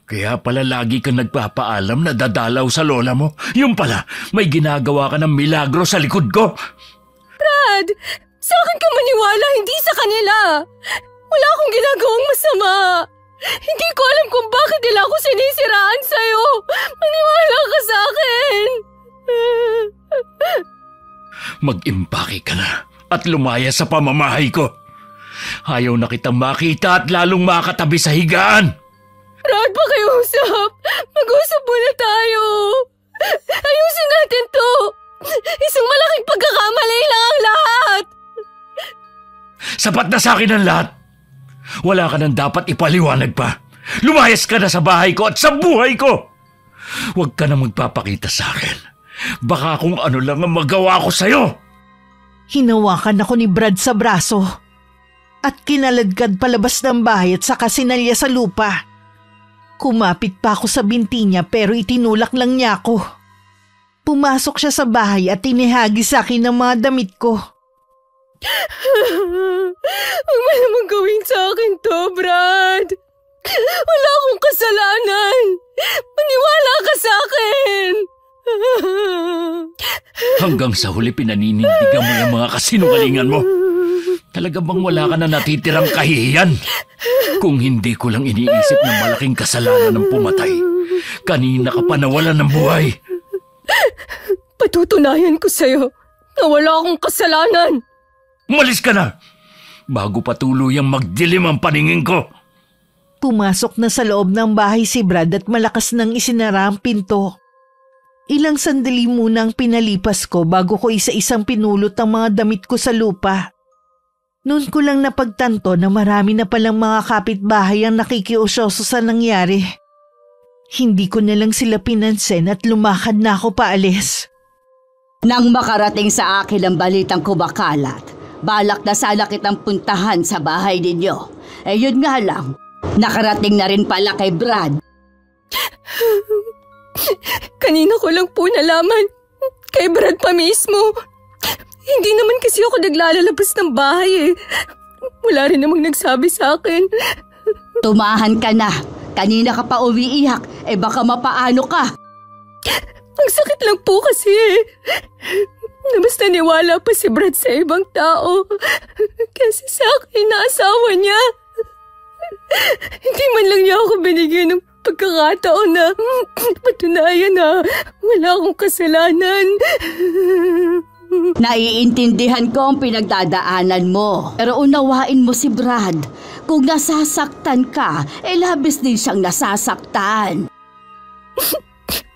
Kaya pala lagi kang nagpapaalam na dadalaw sa lola mo. Yung pala, may ginagawa ka ng milagro sa likod ko. Brad, sa akin ka maniwala, hindi sa kanila. Wala akong ginagawang masama. Hindi ko alam kung bakit nila ako sinisiraan sa'yo. Maniwala ka sa akin. Mag-impake ka na at lumaya sa pamamahay ko. Ayaw na kitang makita at lalong makatabi sa higaan. Brad, pakiusap. Mag-usap muna tayo. Ayusin natin to. Isang malaking pagkakamali lang ang lahat. Sapat na sa akin ang lahat. Wala ka nang dapat ipaliwanag pa. Lumayas ka na sa bahay ko at sa buhay ko. Huwag ka na magpapakita sa akin. Baka kung ano lang ang magawa ko sa'yo. Hinawakan ako ni Brad sa braso at kinaladkad palabas ng bahay at saka sinalya sa lupa. Kumapit pa ako sa binti niya pero itinulak lang niya ako. Pumasok siya sa bahay at inihagi sa akin ang mga damit ko. Huwag mo naman gawin sa akin to, Brad. Wala akong kasalanan. Maniwala ka sa akin. Hanggang sa huli pinaninindigan mo yung mga kasinungalingan mo. Talaga bang wala ka na natitirang kahihiyan? Kung hindi ko lang iniisip na malaking kasalanan ng pumatay, kanina ka pa nawalan ng buhay. Patutunayan ko sa'yo na wala akong kasalanan. Umalis ka na! Bago pa tuluyang magdilim ang paningin ko. Pumasok na sa loob ng bahay si Brad at malakas nang isinara ang pinto. Ilang sandali muna ang pinalipas ko bago ko isa-isang pinulot ang mga damit ko sa lupa. Noon ko lang napagtanto na marami na palang mga kapitbahay ang nakikiusyoso sa nangyari. Hindi ko na lang sila pinansin at lumakad na ako paalis. Nang makarating sa akin ang balitang kumakalat, balak na sana kitang puntahan sa bahay ninyo. Yun nga lang, nakarating na rin pala kay Brad. Kanina ko lang po nalaman. Kay Brad pa mismo. Hindi naman kasi ako naglalabas ng bahay eh. Wala rin namang nagsabi sa akin. Tumahan ka na. Kanina ka pa umiiyak. Baka mapaano ka. Ang sakit lang po kasi eh. Mas naniwala pa si Brad sa ibang tao. Kasi sa akin na asawa niya. Hindi man lang niya ako binigyan ng pagkakataon na patunayan na wala akong kasalanan. Naiintindihan ko ang pinagdadaanan mo. Pero unawain mo si Brad. Kung nasasaktan ka, labis din siyang nasasaktan.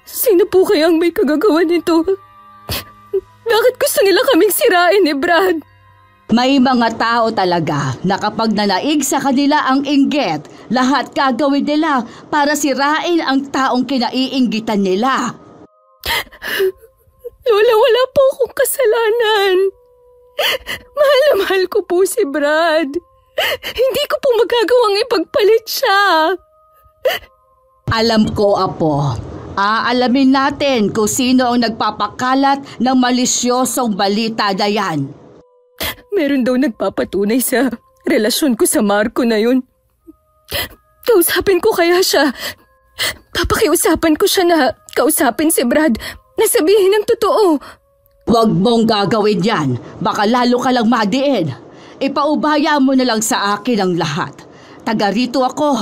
Sino po kayang may kagagawa nito? Bakit gusto nila kaming sirain ni Brad? May mga tao talaga na kapag nanaig sa kanila ang inggit, lahat gagawin nila para sirain ang taong kinaiinggitan nila. Lola, wala po akong kasalanan. Mahal na mahal ko po si Brad. Hindi ko po magagawang ipagpalit siya. Alam ko, Apo. Aalamin natin kung sino ang nagpapakalat ng malisyosong balita na yan. Meron daw nagpapatunay sa relasyon ko sa Marco na yun. Kausapin ko kaya siya. Papakiusapan ko siya na kausapin si Brad. Nasabihin ng totoo. Huwag mong gagawin yan. Baka lalo ka lang madiin. Ipaubaya mo na lang sa akin ang lahat. Taga rito ako.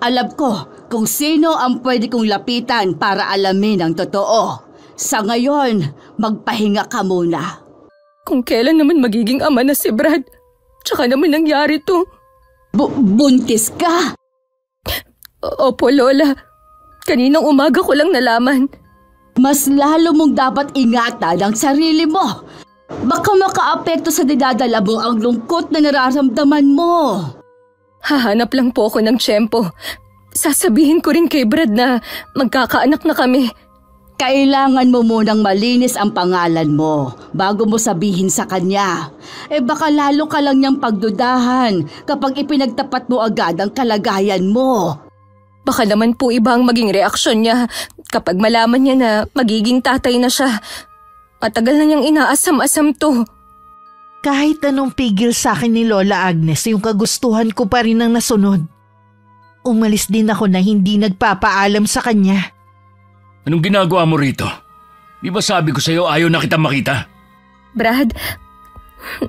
Alam ko kung sino ang pwede kong lapitan para alamin ang totoo. Sa ngayon, magpahinga ka muna. Kung kailan naman magiging ama na si Brad, tsaka naman nangyari to. Buntis ka? Opo, Lola. Kaninang umaga ko lang nalaman. Mas lalo mong dapat ingatan ang sarili mo. Baka makaapekto sa dinadala mo ang lungkot na nararamdaman mo. Hahanap lang po ako ng tiyempo. Sasabihin ko rin kay Brad na magkakaanak na kami. Kailangan mo munang malinis ang pangalan mo bago mo sabihin sa kanya. Baka lalo ka lang niyang pagdudahan kapag ipinagtapat mo agad ang kalagayan mo. Baka naman po iba ang maging reaksyon niya kapag malaman niya na magiging tatay na siya. Matagal na niyang inaasam-asam to. Kahit anong pigil sa akin ni Lola Agnes, yung kagustuhan ko pa rin ang nasunod. Umalis din ako na hindi nagpapaalam sa kanya. Anong ginagawa mo rito? Di ba sabi ko sa'yo ayaw na kita makita? Brad,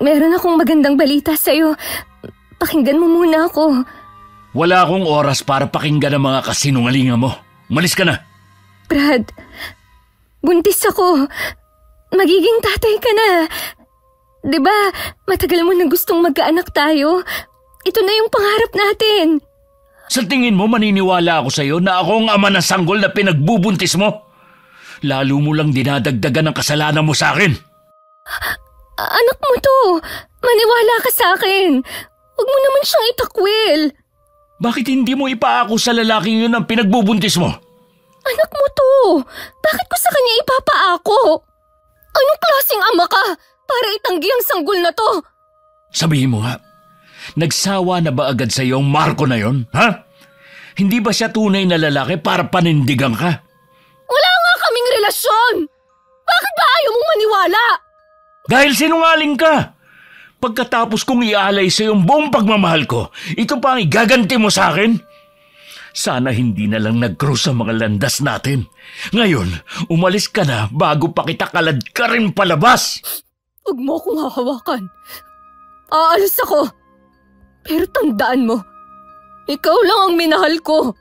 meron akong magandang balita sa'yo. Pakinggan mo muna ako. Wala akong oras para pakinggan ang mga kasinungalingan mo. Umalis ka na. Brad, buntis ako. Magiging tatay ka na. Diba, matagal mo nang gustong magkaanak tayo. Ito na yung pangarap natin. Sa tingin mo maniniwala ako sa'yo na ako ang ama ng sanggol na pinagbubuntis mo? Lalo mo lang dinadagdagan ang kasalanan mo sa akin. Anak mo to. Maniwala ka sa akin. Huwag mo naman siyang itakwil. Bakit hindi mo ipaako sa lalaking yun ang pinagbubuntis mo? Anak mo to. Bakit ko sa kanya ipapaako? Anong klaseng ama ka para itanggi ang sanggol na to? Sabihin mo nga, nagsawa na ba agad sa iyo ang Marco na yon? Ha? Hindi ba siya tunay na lalaki para panindigan ka? Wala nga kaming relasyon. Bakit ba ayaw mong maniwala? Dahil sinungaling ka. Pagkatapos kong ialay sa iyong buong pagmamahal ko, ito pa ang igaganti mo sa akin? Sana hindi na lang nag-cross ang mga landas natin. Ngayon, umalis ka na bago pa kita kalad ka rin palabas. Huwag mo akong hahawakan. Aalis ako. Pero tandaan mo, ikaw lang ang minahal ko.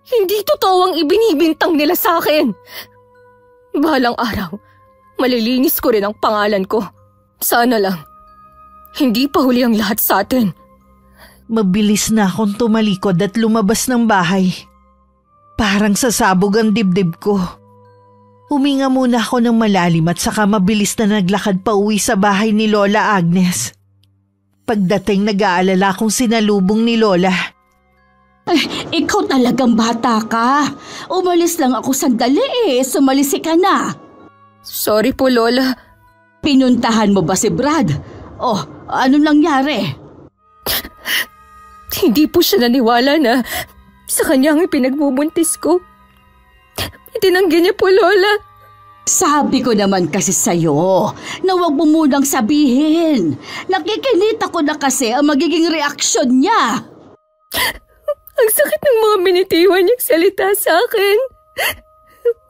Hindi totoo ang ibinibintang nila sa akin. Bahalang araw, malilinis ko rin ang pangalan ko. Sana lang, hindi pa huli ang lahat sa atin. Mabilis na akong tumalikod at lumabas ng bahay. Parang sasabog ang dibdib ko. Huminga muna ako ng malalim at saka mabilis na naglakad pa uwi sa bahay ni Lola Agnes. Pagdating nag-aalala kong sinalubong ni Lola. Ikaw talagang bata ka. Umalis lang ako sandali sumalisi ka na. Sorry po, Lola. Pinuntahan mo ba si Brad? Oh, anong nangyari? Hindi po siya naniwala na sa kanya ang ipinagbubuntis ko. Itinanggi niya po, Lola. Sabi ko naman kasi sa'yo na huwag mo munang sabihin. Nakikinita ko na kasi ang magiging reaksyon niya. Ang sakit ng mga binitiwan niyang salita sa akin.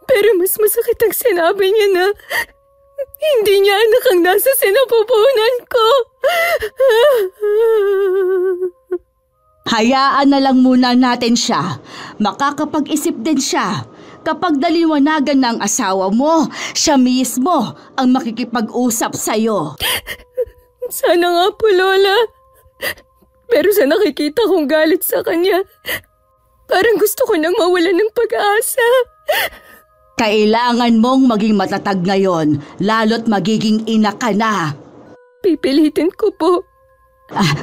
Pero mas masakit ang sinabi niya na hindi niya anak ang nasa sinapupunan ko. Hayaan na lang muna natin siya. Makakapag-isip din siya. Kapag daliwanagan ng asawa mo, siya mismo ang makikipag-usap sa'yo. Sana nga po, Lola. Pero sa nakikita kong galit sa kanya, parang gusto ko nang mawalan ng pag-asa. Kailangan mong maging matatag ngayon, lalo't magiging ina ka na. Pipilitin ko po.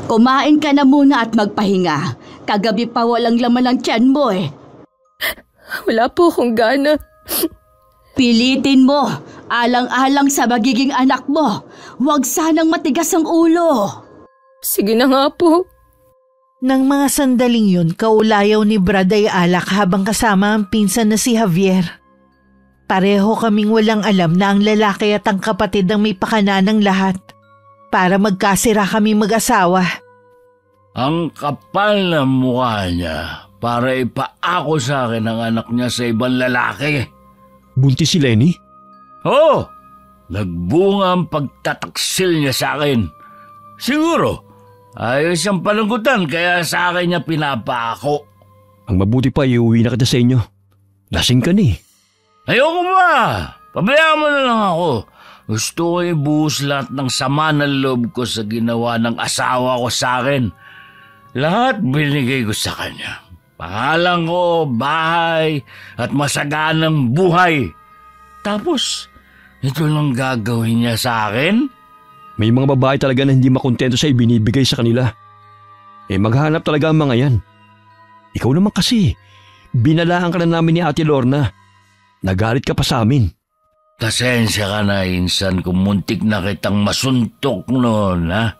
Kumain ka na muna at magpahinga. Kagabi pa walang laman ang tiyan mo Wala po akong gana. Pilitin mo, alang-alang sa magiging anak mo. Huwag sanang matigas ang ulo. Sige na nga po. Nang mga sandaling yun, kaulayaw ni Brad ay alak habang kasama ang pinsan na si Javier. Pareho kaming walang alam na ang lalaki at ang kapatid ang may pakana ng lahat. Para magkasira kami mag-asawa. Ang kapal na mukha niya para ipaako sa akin ang anak niya sa ibang lalaki. Buntis si Lenny? Oo, nagbunga ang pagtataksil niya sa akin. Siguro, ayos siyang palungkutan kaya sa akin niya pinapaako. Ang mabuti pa, iuwi na kita sa inyo. Lasing ka ni. Ayoko ba? Pabayaan mo na lang ako. Gusto ko ibuhos lahat ng sama ng loob ko sa ginawa ng asawa ko sa akin. Lahat binigay ko sa kanya. Pangalan ko, bahay, at masaganang buhay. Tapos, ito lang gagawin niya sa akin? May mga babae talaga na hindi makontento sa ibinibigay sa kanila. Maghanap talaga ang mga yan. Ikaw naman kasi, binalaan ka na namin ni Ate Lorna. Nagalit ka pa sa amin. Pasensya ka na, insan, kung muntik na kitang masuntok noon, ha?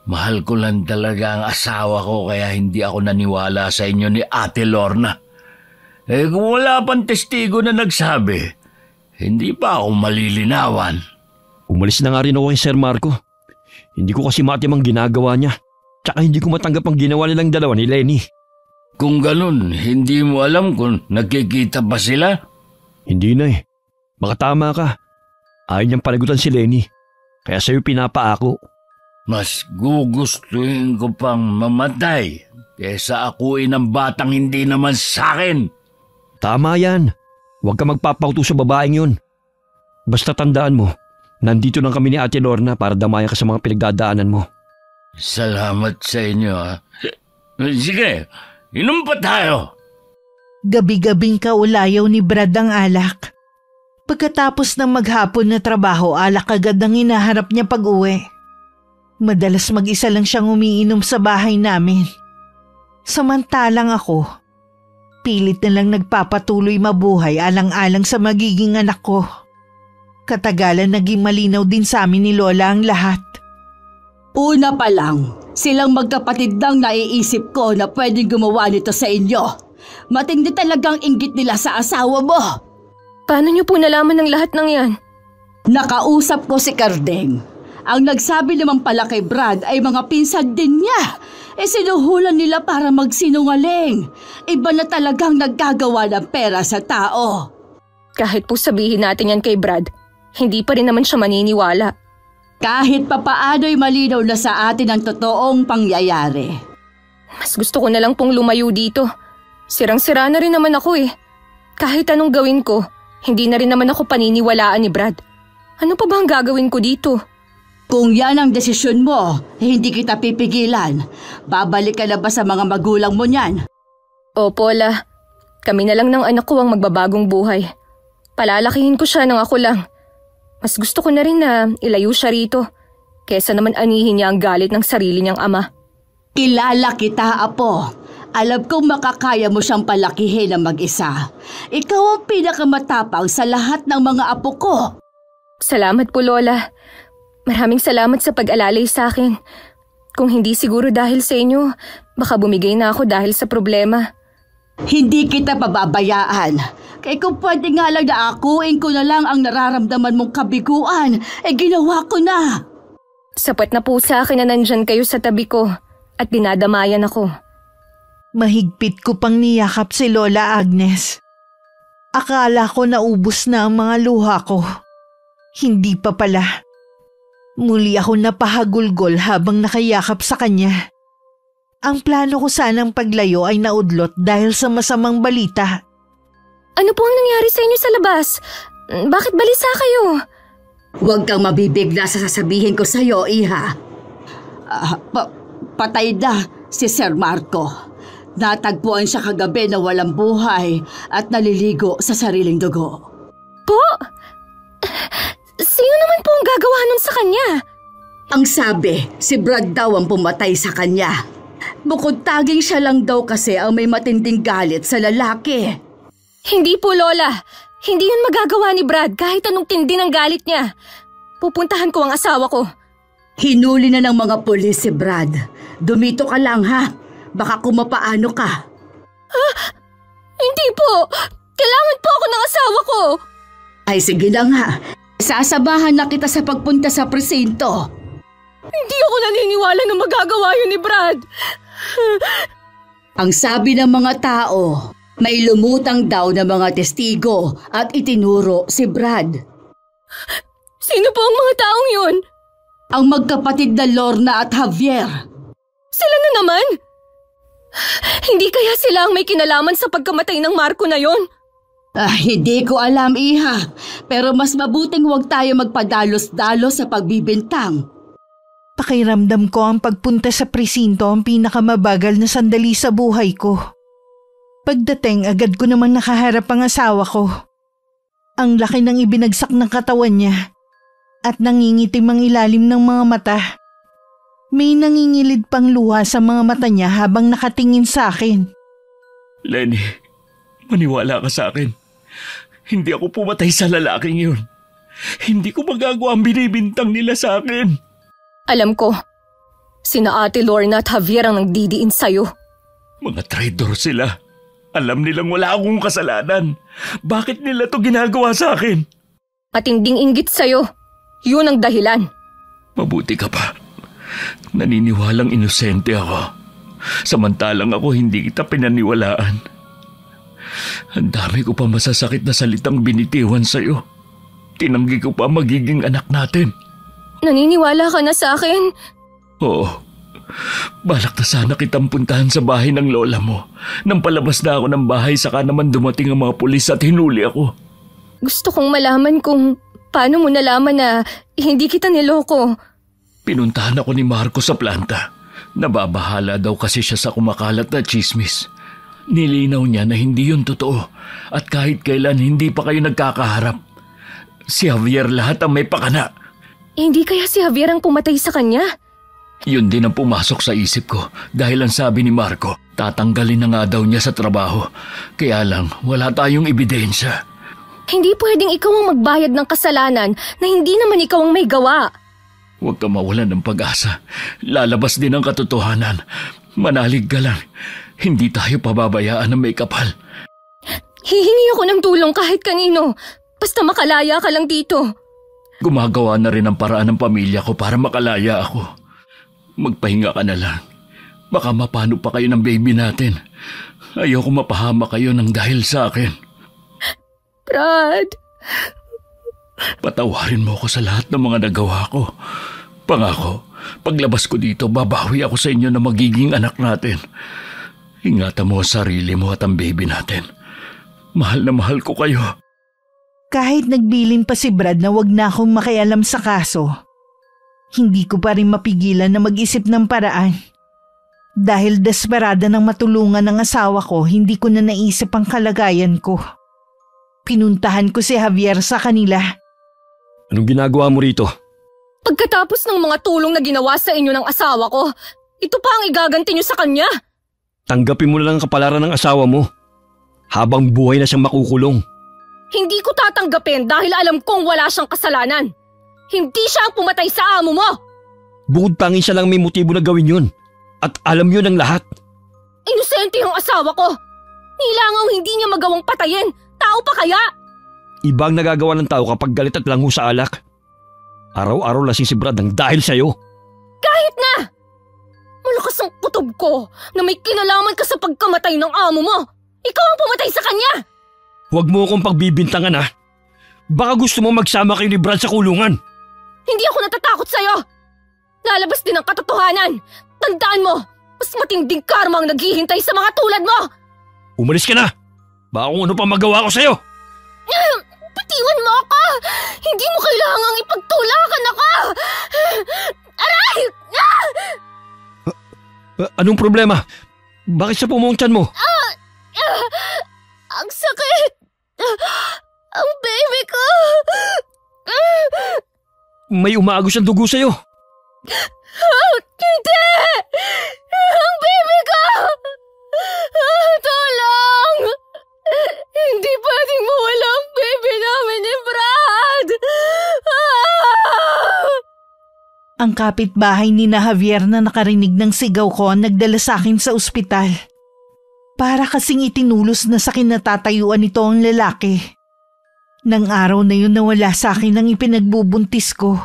Mahal ko lang talaga ang asawa ko kaya hindi ako naniwala sa inyo ni Ate Lorna. Kung wala pang testigo na nagsabi, hindi pa ako malilinawan. Umalis na nga rin ako kay Sir Marco. Hindi ko kasi matim ang ginagawa niya. Tsaka hindi ko matanggap ang ginawa nilang dalawa ni Lenny. Kung ganun, hindi mo alam kung nagkikita ba sila? Hindi na eh. Baka tama ka. Ayaw niyang panagutan si Lenny. Kaya sa'yo pinapaako. Mas gugustuhin ko pang mamatay kesa akuin ng batang hindi naman sa akin. Tama yan. Huwag ka magpapauto sa babaeng yun. Basta tandaan mo, nandito lang kami ni Ate Lorna para damayan ka sa mga pinagdadaanan mo. Salamat sa inyo, ha. Sige, inom pa tayo. Gabi-gabing kaulayaw ni Brad ang alak. Pagkatapos ng maghapon na trabaho, alak agad ang hinaharap niya pag-uwi. Madalas mag-isa lang siyang umiinom sa bahay namin. Samantalang ako, pilit na lang nagpapatuloy mabuhay alang-alang sa magiging anak ko. Katagalan naging malinaw din sa amin ni Lola ang lahat. Una pa lang, silang magkapatid lang naiisip ko na pwedeng gumawa nito sa inyo. Matindi talagang inggit nila sa asawa mo. Paano niyo po nalaman ng lahat ng yan? Nakausap ko si Cardeng. Ang nagsabi naman pala kay Brad ay mga pinsan din niya. Sinuhulan nila para magsinungaling. Iba na talagang naggagawa ng pera sa tao. Kahit po sabihin natin yan kay Brad, hindi pa rin naman siya maniniwala. Kahit papaano'y malinaw na sa atin ang totoong pangyayari. Mas gusto ko na lang pong lumayo dito. Sirang-sira na rin naman ako eh. Kahit anong gawin ko, hindi na rin naman ako paniniwalaan ni Brad. Ano pa ba ang gagawin ko dito? Kung yan ang desisyon mo, hindi kita pipigilan. Babalik ka na ba sa mga magulang mo niyan? Opo, La. Kami na lang ng anak ko ang magbabagong buhay. Palalakihin ko siya ng ako lang. Mas gusto ko na rin na ilayo siya rito, kesa naman anihin niya ang galit ng sarili niyang ama. Kilala kita, Apo. Alam kong makakaya mo siyang palakihin ng mag-isa. Ikaw ang pinakamatapang sa lahat ng mga apo ko. Salamat po, Lola. Maraming salamat sa pag-alalay sa akin. Kung hindi siguro dahil sa inyo, baka bumigay na ako dahil sa problema. Hindi kita pababayaan. Kaya kung pwede nga lang na akuin ko na lang ang nararamdaman mong kabiguan, ginawa ko na. Sapat na po sa akin na nandyan kayo sa tabi ko at dinadamayan ako. Mahigpit ko pang niyakap si Lola Agnes. Akala ko naubos na ang mga luha ko. Hindi pa pala. Muli ako napahagulgol habang nakayakap sa kanya. Ang plano ko sanang paglayo ay naudlot dahil sa masamang balita. Ano po ang nangyari sa inyo sa labas? Bakit balisa kayo? Huwag kang mabibigla sa sasabihin ko sa'yo, Iha. Patay na si Sir Marco. Natagpuan siya kagabi na walang buhay at naliligo sa sariling dugo. Po? Sino naman po ang gagawa nun sa kanya? Ang sabi, si Brad daw ang pumatay sa kanya. Bukod taging siya lang daw kasi ang may matinding galit sa lalaki. Hindi po, Lola. Hindi yun magagawa ni Brad kahit anong tindi ng galit niya. Pupuntahan ko ang asawa ko. Hinuli na ng mga pulis si Brad. Dumito ka lang, ha? Baka kumapaano ka. Hindi po. Kailangan po ako ng asawa ko. Ay sige na nga. Sasabahan na kita sa pagpunta sa presinto. Hindi ako naniniwala na magagawa yun ni Brad. Ang sabi ng mga tao, may lumutang daw na mga testigo at itinuro si Brad. Sino po ang mga taong yun? Ang magkapatid na Lorna at Javier. Sila na naman? Hindi kaya sila ang may kinalaman sa pagkamatay ng Marco na yon? Hindi ko alam, Iha. Pero mas mabuting huwag tayo magpadalos-dalos sa pagbibintang. Pakiramdam ko ang pagpunta sa presinto ang pinakamabagal na sandali sa buhay ko. Pagdating, agad ko naman nakaharap ang asawa ko. Ang laki ng ibinagsak ng katawan niya at nangingitim ang ilalim ng mga mata. May nangingilid pang luha sa mga mata niya habang nakatingin sa akin. Lenny, maniwala ka sa akin. Hindi ako pumatay sa lalaking yun. Hindi ko magagawa ang binibintang nila sa akin. Alam ko, sina Ate Lorna at Javier ang nagdidiin sa'yo. Mga traidor sila. Alam nilang wala akong kasalanan. Bakit nila to ginagawa sa akin? Matinding inggit sa'yo. Yun ang dahilan. Mabuti ka pa. Naniniwalang inosente ako. Samantalang ako hindi kita pinaniwalaan. Ang dami ko pa masasakit na salitang binitiwan sa'yo. Tinanggi ko pa magiging anak natin. Naniniwala ka na sa akin? Oo. Balak na sana kitang puntahan sa bahay ng lola mo. Nang palabas na ako ng bahay, saka naman dumating ang mga pulis at hinuli ako. Gusto kong malaman kung paano mo nalaman na hindi kita niloko. Pinuntahan ako ni Marco sa planta. Nababahala daw kasi siya sa kumakalat na tsismis. Nilinaw niya na hindi yun totoo at kahit kailan hindi pa kayo nagkakaharap. Si Javier lahat ang may pakana. Hindi kaya si Javier ang pumatay sa kanya? Yun din ang pumasok sa isip ko dahil ang sabi ni Marco, tatanggalin na nga daw niya sa trabaho. Kaya lang, wala tayong ebidensya. Hindi pwedeng ikaw ang magbayad ng kasalanan na hindi naman ikaw ang may gawa. Huwag ka mawalan ng pag-asa. Lalabas din ang katotohanan. Manalig ka lang. Hindi tayo pababayaan ng may kapal. Hihingi ako ng tulong kahit kanino. Basta makalaya ka lang dito. Gumagawa na rin ang paraan ng pamilya ko para makalaya ako. Magpahinga ka na lang. Baka mapano pa kayo ng baby natin. Ayoko mapahama kayo ng dahil sa akin. Brad. Patawarin mo ako sa lahat ng mga nagawa ko. Pangako, paglabas ko dito, babawi ako sa inyo na magiging anak natin. Ingatan mo ang sarili mo at ang baby natin. Mahal na mahal ko kayo. Kahit nagbilin pa si Brad na wag na akong makialam sa kaso, hindi ko pa rin mapigilan na mag-isip ng paraan. Dahil desperada ng matulungan ng asawa ko, hindi ko na naisip ang kalagayan ko. Pinuntahan ko si Javier sa kanila. Anong ginagawa mo rito? Pagkatapos ng mga tulong na ginawa sa inyo ng asawa ko, ito pa ang igaganti niyo sa kanya. Tanggapin mo na lang ang kapalaran ng asawa mo. Habang buhay na siyang makukulong. Hindi ko tatanggapin dahil alam kong wala siyang kasalanan. Hindi siya ang pumatay sa amo mo. Bukod pangin siya lang may motibo na gawin yun. At alam yun ang lahat. Inosente yung asawa ko. Nilangaw hindi niya magawang patayin. Tao pa kaya? Ibang nagagawa ng tao kapag galit at lango sa alak. Araw-araw lasing si Brad ng dahil sa'yo. Kahit na! Malakas ang kutob ko na may kinalaman ka sa pagkamatay ng amo mo. Ikaw ang pumatay sa kanya! Huwag mo akong pagbibintangan ha. Baka gusto mo magsama kayo ni Brad sa kulungan. Hindi ako natatakot sa'yo. Lalabas din ang katotohanan. Tandaan mo, mas matinding karma ang naghihintay sa mga tulad mo. Umalis ka na. Baka kung ano pa magawa ko sa'yo. Bitiwan mo ako! Hindi mo kailangang ipagtulakan ako! Aray! Anong problema? Bakit sa pumungtyan mo? Ang sakit! Ang baby ko! May umaagos ang dugo sa'yo. Hindi! Ang baby ko! Tulong! Hindi pwedeng mawala ang baby namin ni Brad! Ang kapitbahay ni na Javier na nakarinig ng sigaw ko ang nagdala sa akin sa ospital. Para kasing itinulos na sa kinatatayuan nito ang lalaki. Nang araw na yun nawala sa akin ang ipinagbubuntis ko.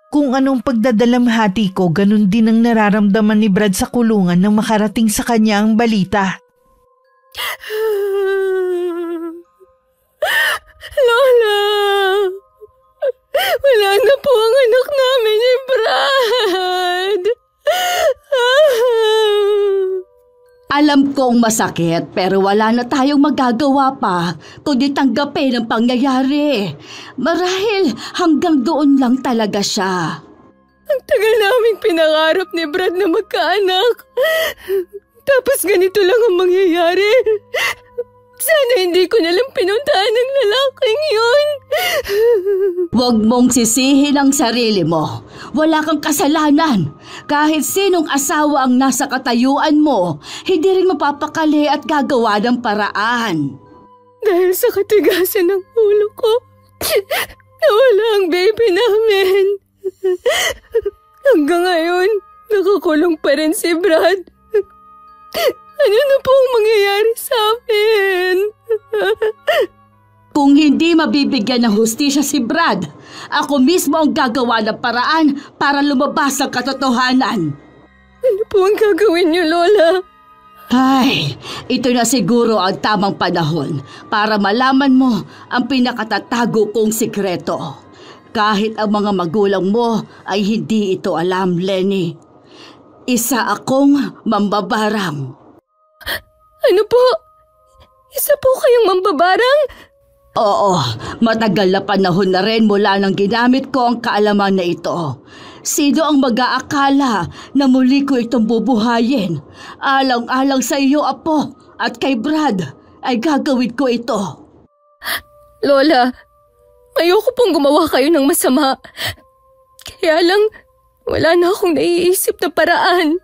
Kung anong pagdadalamhati ko, ganun din ang nararamdaman ni Brad sa kulungan nang makarating sa kanya ang balita. Lola! Wala na po ang anak namin ni Brad! totoong masakit pero wala na tayong magagawa pa kundi tanggapin ang pangyayari. Marahil hanggang doon lang talaga siya. Ang tagal naming pinangarap ni Brad na magkaanak. Tapos ganito lang ang mangyayari. Sana hindi ko nalang pinuntahan ng lalaking yun. Huwag mong sisihin ang sarili mo. Wala kang kasalanan. Kahit sinong asawa ang nasa katayuan mo, hindi rin mapapakali at gagawa ng paraan. Dahil sa katigasan ng ulo ko, nawala ang baby namin. Hanggang ngayon, nakakulong pa rin si Brad. Ano na po ang mangyayari sa amin? Kung hindi mabibigyan ng hustisya si Brad, ako mismo ang gagawa ng paraan para lumabas ang katotohanan. Ano po ang gagawin niyo, Lola? Ay, ito na siguro ang tamang panahon para malaman mo ang pinakatatago kong sikreto. Kahit ang mga magulang mo ay hindi ito alam, Lenny. Isa akong mambabarang. Ano po? Isa po kayong mambabarang? Oo, matagal na panahon na rin mula nang ginamit ko ang kaalaman na ito. Sino ang mag-aakala na muli ko itong bubuhayin? Alang-alang sa iyo, Apo, at kay Brad ay gagawin ko ito. Lola, ayoko pong gumawa kayo ng masama. Kaya lang, wala na akong naiisip na paraan.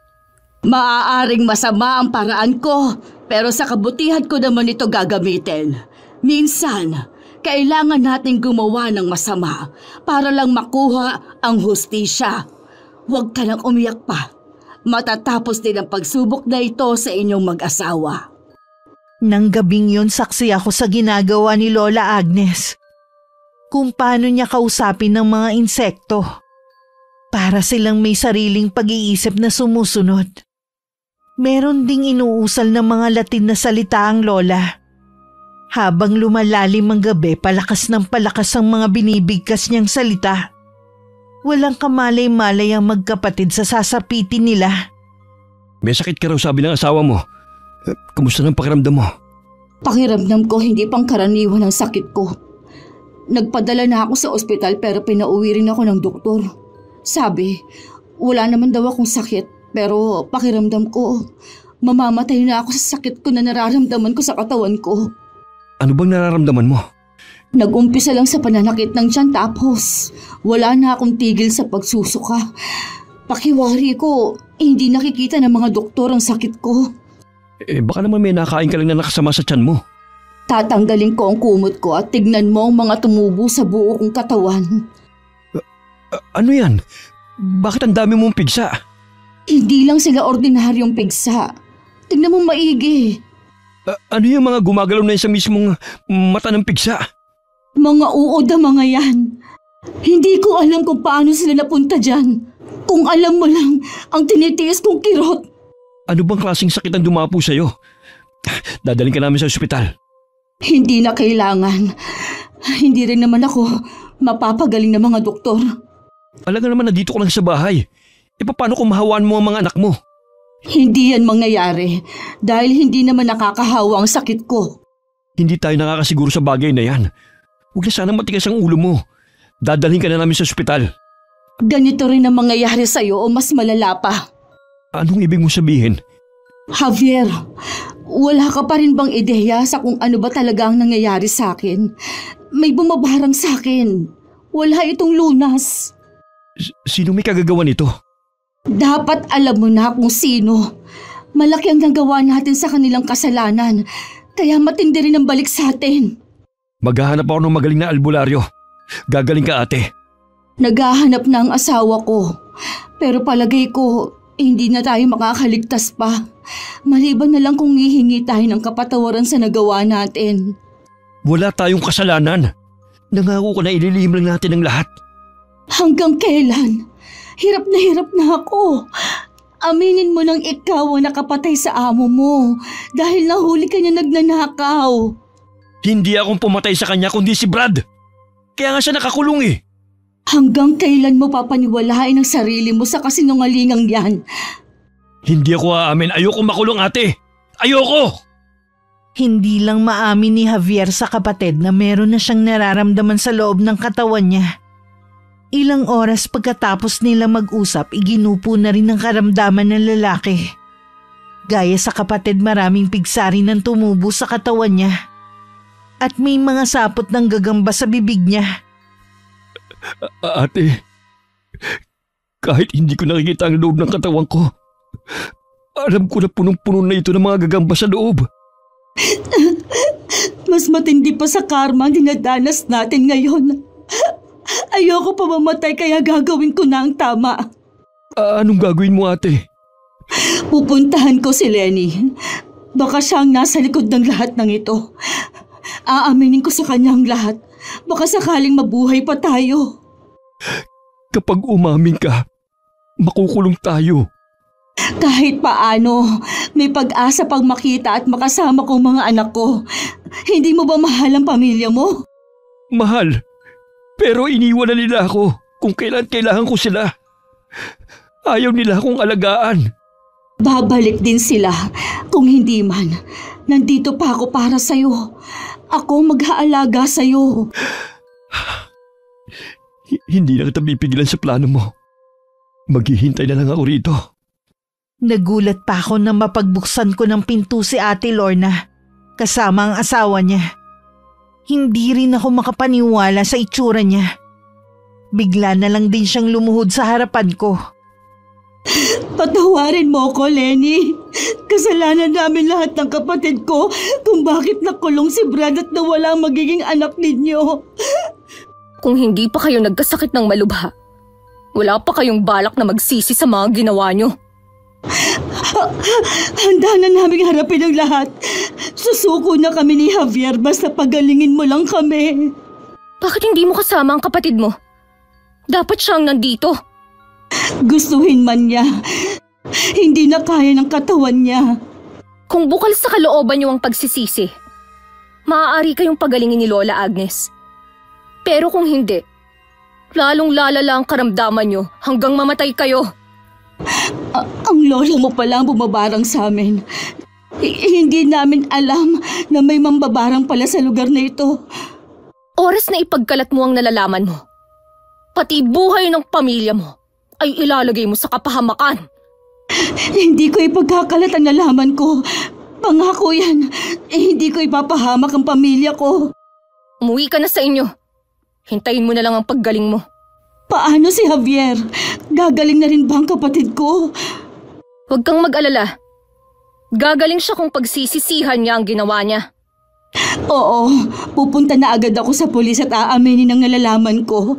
Maaaring masama ang paraan ko, pero sa kabutihan ko naman ito gagamitin. Minsan, kailangan nating gumawa ng masama para lang makuha ang hustisya. Huwag ka nang umiyak pa. Matatapos din ang pagsubok na ito sa inyong mag-asawa. Nang gabing yon, saksi ako sa ginagawa ni Lola Agnes. Kung paano niya kausapin ng mga insekto. Para silang may sariling pag-iisip na sumusunod. Meron ding inuusal ng mga Latin na salita ang Lola. Habang lumalalim ang gabi, palakas ng palakas ang mga binibigkas niyang salita. Walang kamalay-malay ang magkapatid sa sasapitin nila. May sakit ka raw, sabi ng asawa mo. Kamusta ng pakiramdam mo? Pakiramdam ko hindi pangkaraniwan ang sakit ko. Nagpadala na ako sa ospital pero pinauwi rin ako ng doktor. Sabi, wala naman daw akong sakit pero pakiramdam ko, mamamatay na ako sa sakit ko na nararamdaman ko sa katawan ko. Ano bang nararamdaman mo? Nag-umpisa lang sa pananakit ng tiyan tapos wala na akong tigil sa pagsusuka. Pakiwari ko, hindi nakikita ng mga doktor ang sakit ko. Baka naman may nakain ka lang na nakasama sa tiyan mo. Tatanggalin ko ang kumot ko at tignan mo ang mga tumubo sa buo kong katawan. Ano yan? Bakit ang dami mong pigsa? Hindi lang sila ordinaryong pigsa. Tignan mo maigi. Ano yung mga gumagalaw na sa mismong mata ng pigsa? Mga uod ang mga yan. Hindi ko alam kung paano sila napunta dyan. Kung alam mo lang ang tinitiis kong kirot. Ano bang klaseng sakit ang dumapo sa'yo? Dadaling ka namin sa ospital. Hindi na kailangan. Hindi rin naman ako mapapagaling ng mga doktor. Alam naman na dito ko lang sa bahay. Paano kung mahawaan mo ang mga anak mo? Hindi yan mangyayari dahil hindi naman nakakahawa ang sakit ko. Hindi tayo nakakasiguro sa bagay na yan. Huwag na sanang matigas ang ulo mo. Dadalhin ka na namin sa ospital. Ganito rin ang mangyayari sa'yo o mas malala pa. Anong ibig mo sabihin? Javier, wala ka pa rin bang ideya sa kung ano ba talaga ang nangyayari sa akin? May bumabarang sa akin. Wala itong lunas. Sino may kagagawa nito? Dapat alam mo na kung sino. Malaki ang nagawa natin sa kanilang kasalanan. Kaya matindi rin ang balik sa atin. Maghahanap ako ng magaling na albularyo. Gagaling ka, ate. Naghahanap na ang asawa ko. Pero palagay ko, hindi na tayo makakaligtas pa. Maliban na lang kung hihingi tayo ng kapatawaran sa nagawa natin. Wala tayong kasalanan. Nangako ko na ililihim lang natin ang lahat. Hanggang kailan? Hirap na ako. Aminin mo nang ikaw ang nakapatay sa amo mo dahil nahuli ka niya nagnanakaw. Hindi akong pumatay sa kanya kundi si Brad. Kaya nga siya nakakulong eh. Hanggang kailan mo papaniwalain ang sarili mo sa kasinungalingang yan? Hindi ako aamin. Ayoko makulong, ate. Ayoko! Hindi lang maamin ni Javier sa kapatid na meron na siyang nararamdaman sa loob ng katawan niya. Ilang oras pagkatapos nila mag-usap, iginupo na rin ang karamdaman ng lalaki. Gaya sa kapatid, maraming pigsari ng tumubo sa katawan niya. At may mga sapot ng gagamba sa bibig niya. Ate, kahit hindi ko nakikita ang loob ng katawan ko, alam ko na punong-puno na ito ng mga gagamba sa loob. Mas matindi pa sa karma ang dinadanas natin ngayon. Ayoko pa mamatay kaya gagawin ko na ang tama. Anong gagawin mo, ate? Pupuntahan ko si Lenny. Baka siya ang nasa likod ng lahat ng ito. Aaminin ko sa kanya ang lahat. Baka sakaling mabuhay pa tayo. Kapag umamin ka, makukulong tayo. Kahit paano, may pag-asa pang makita at makasama kong mga anak ko. Hindi mo ba mahal ang pamilya mo? Mahal, pero iniwan na nila ako kung kailan kailangan ko sila. Ayaw nila akong alagaan. Babalik din sila. Kung hindi man, nandito pa ako para sa'yo. Ako mag-aalaga sa'yo. Hindi na kita pipigilan sa plano mo. Maghihintay na lang ako rito. Nagulat pa ako na mapagbuksan ko ng pinto si Ate Lorna, kasama ang asawa niya. Hindi rin ako makapaniwala sa itsura niya. Bigla na lang din siyang lumuhod sa harapan ko. Patawarin mo ko, Lenny. Kasalanan namin lahat ng kapatid ko kung bakit nakulong si Brad at nawala ang magiging anak ninyo. Kung hindi pa kayo nagkasakit ng malubha, wala pa kayong balak na magsisi sa mga ginawa nyo. Handa na namin harapin ang lahat. Susuko na kami ni Javier basta pagalingin mo lang kami. Bakit hindi mo kasama ang kapatid mo? Dapat siyang nandito. Gustuhin man niya, hindi na kaya ng katawan niya. Kung bukal sa kalooban niyo ang pagsisisi, maaari kayong pagalingin ni Lola Agnes. Pero kung hindi, lalong lalala ang karamdaman niyo hanggang mamatay kayo. Ang lola mo pala ang bumabarang sa amin. Hindi namin alam na may mambabarang pala sa lugar na ito. Oras na ipagkalat mo ang nalalaman mo. Pati buhay ng pamilya mo ay ilalagay mo sa kapahamakan. Hindi ko ipagkakalat ang nalaman ko. Pangako yan. Hindi ko ipapahamak ang pamilya ko. Umuwi ka na sa inyo. Hintayin mo na lang ang paggaling mo. Paano si Javier? Gagaling na rin ba ang kapatid ko? Huwag kang mag-alala. Gagaling siya kung pagsisisihan niya ang ginawa niya. Oo, pupunta na agad ako sa pulis at aaminin ang nalalaman ko.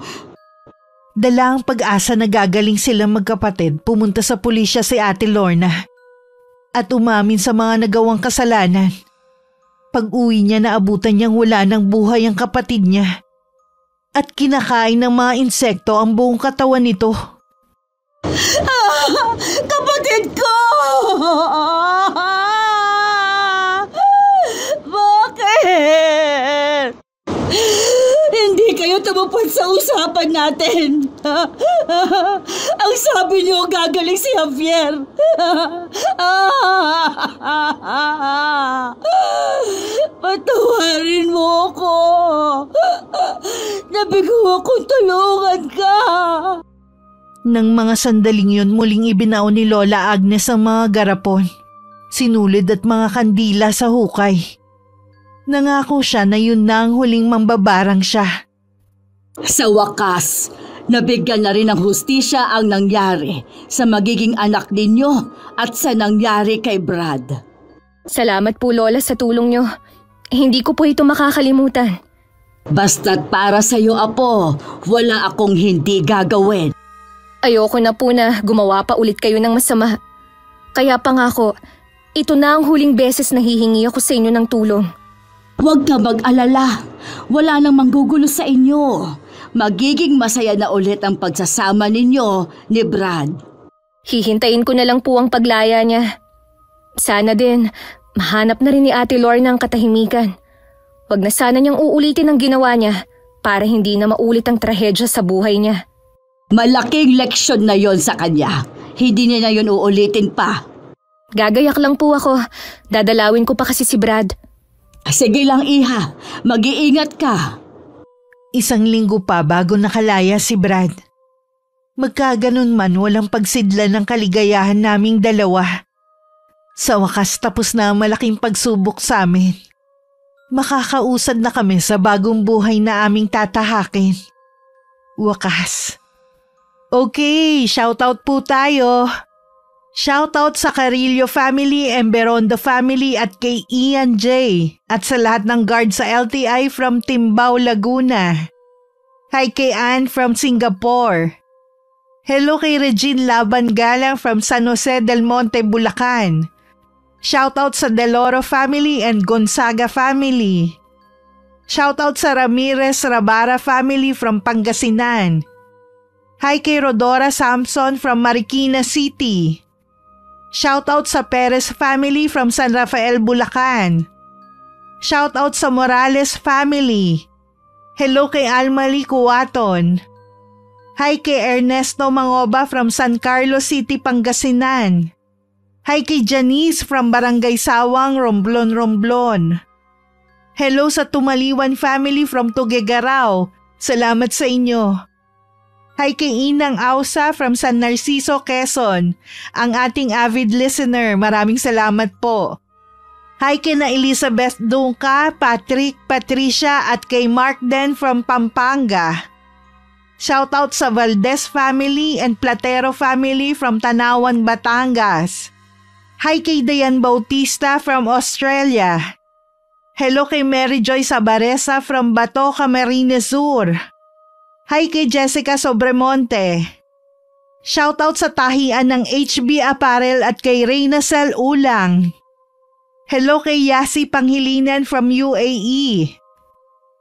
Dala ang pag-asa na gagaling silang magkapatid, pumunta sa pulisya si Ate Lorna at umamin sa mga nagawang kasalanan. Pag-uwi niya, naabutan niyang wala ng buhay ang kapatid niya at kinakain ng mga insekto ang buong katawan nito. Kapatid ko! Bakit? Hindi kayo tumupad sa usapan natin. Ang sabi niyo gagaling si Javier. Patawarin mo ako. Nabigo akong tulungan ka. Nang mga sandaling yun, muling ibinao ni Lola Agnes ang mga garapon, sinulid at mga kandila sa hukay. Nangako siya na yun na ang huling mambabarang siya. Sa wakas, nabigyan na rin ng hustisya ang nangyari sa magiging anak ninyo at sa nangyari kay Brad. Salamat po, Lola, sa tulong nyo. Hindi ko po ito makakalimutan. Basta't para sa'yo, Apo, wala akong hindi gagawin. Ayoko na po na gumawa pa ulit kayo ng masama. Kaya pangako, ito na ang huling beses na hihingi ako sa inyo ng tulong. Huwag ka mag-alala. Wala nang manggugulo sa inyo. Magiging masaya na ulit ang pagsasama ninyo ni Brad. Hihintayin ko na lang po ang paglaya niya. Sana din, mahanap na rin ni Ate Lorna ang katahimikan. Huwag na sana niyang uulitin ang ginawa niya para hindi na maulit ang trahedya sa buhay niya. Malaking leksyon na yon sa kanya. Hindi niya na yon uulitin pa. Gagayak lang po ako. Dadalawin ko pa kasi si Brad. Sige lang, Iha. Mag-iingat ka. 1 linggo pa bago nakalaya si Brad. Magkaganon man, walang pagsidlan ng kaligayahan naming dalawa. Sa wakas tapos na ang malaking pagsubok sa amin. Makakausad na kami sa bagong buhay na aming tatahakin. Wakas. Okay, shoutout po tayo. Shoutout sa Carillo family, Emberondo family at kay Ian J. At sa lahat ng guard sa LTI from Timbao, Laguna. Hi kay Ann from Singapore. Hello kay Regine Laban Galang from San Jose del Monte, Bulacan. Shoutout sa Deloro family and Gonzaga family. Shoutout sa Ramirez Rabara family from Pangasinan. Hi kay Rodora Samson from Marikina City. Shoutout sa Perez family from San Rafael, Bulacan. Shoutout sa Morales family. Hello kay Almali Kuwaton. Hi kay Ernesto Mangoba from San Carlos City, Pangasinan. Hi kay Janice from Barangay Sawang, Romblon, Romblon. Hello sa Tumaliwan family from Tuguegarao. Salamat sa inyo. Hi kay Inang Ausa from San Narciso, Quezon. Ang ating avid listener, maraming salamat po. Hi kay na Elizabeth Dungka, Patrick, Patricia at kay Mark Den from Pampanga. Shoutout sa Valdez family and Platero family from Tanawan, Batangas. Hi kay Dayan Bautista from Australia. Hello kay Mary Joy Sabaresa from Bato, Camarines Sur. Hi kay Jessica Sobremonte. Shoutout sa tahian ng HB Apparel at kay Reyna Cel Ulang. Hello kay Yasi Panghilinan from UAE.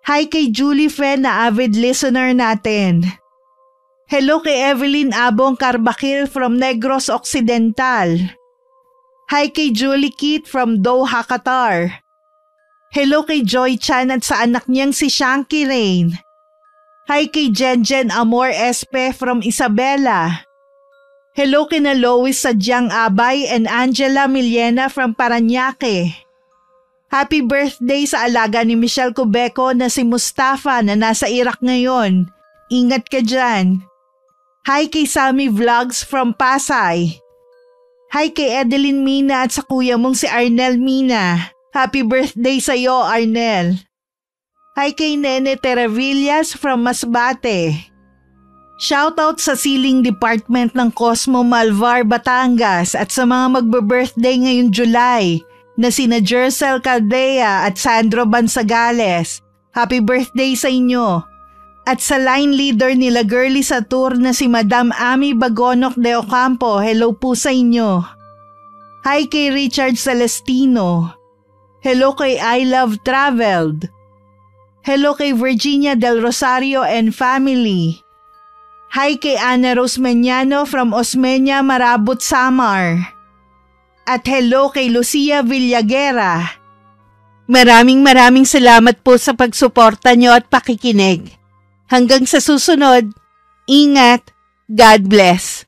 Hi kay Julie Fen na avid listener natin. Hello kay Evelyn Abong Carbakil from Negros Occidental. Hi kay Julie Kit from Doha, Qatar. Hello kay Joy Chan at sa anak niyang si Shanky Rain. Hi kay Jenjen Amor Espe from Isabela. Hello kina Lois Sadyang Abay and Angela Millena from Parañaque. Happy birthday sa alaga ni Michelle Cubeco na si Mustafa na nasa Iraq ngayon. Ingat ka dyan. Hi kay Sammy Vlogs from Pasay. Hi kay Edeline Mina at sa kuya mong si Arnel Mina. Happy birthday sa iyo, Arnel. Hi kay Nene Teravillas from Masbate. Shoutout sa Siling Department ng Cosmo Malvar, Batangas at sa mga magbe-birthday ngayong July na sina Jercel Caldea at Sandro Bansagales. Happy birthday sa inyo. At sa line leader nila Girly sa tour na si Madam Ami Bagonok de Ocampo, hello po sa inyo. Hi kay Richard Celestino. Hello kay I Love Traveled. Hello kay Virginia Del Rosario and family. Hi kay Ana Rose Meñano from Osmeña, Marabot, Samar. At hello kay Lucia Villaguera. Maraming salamat po sa pagsuporta nyo at pakikinig. Hanggang sa susunod, ingat, God bless.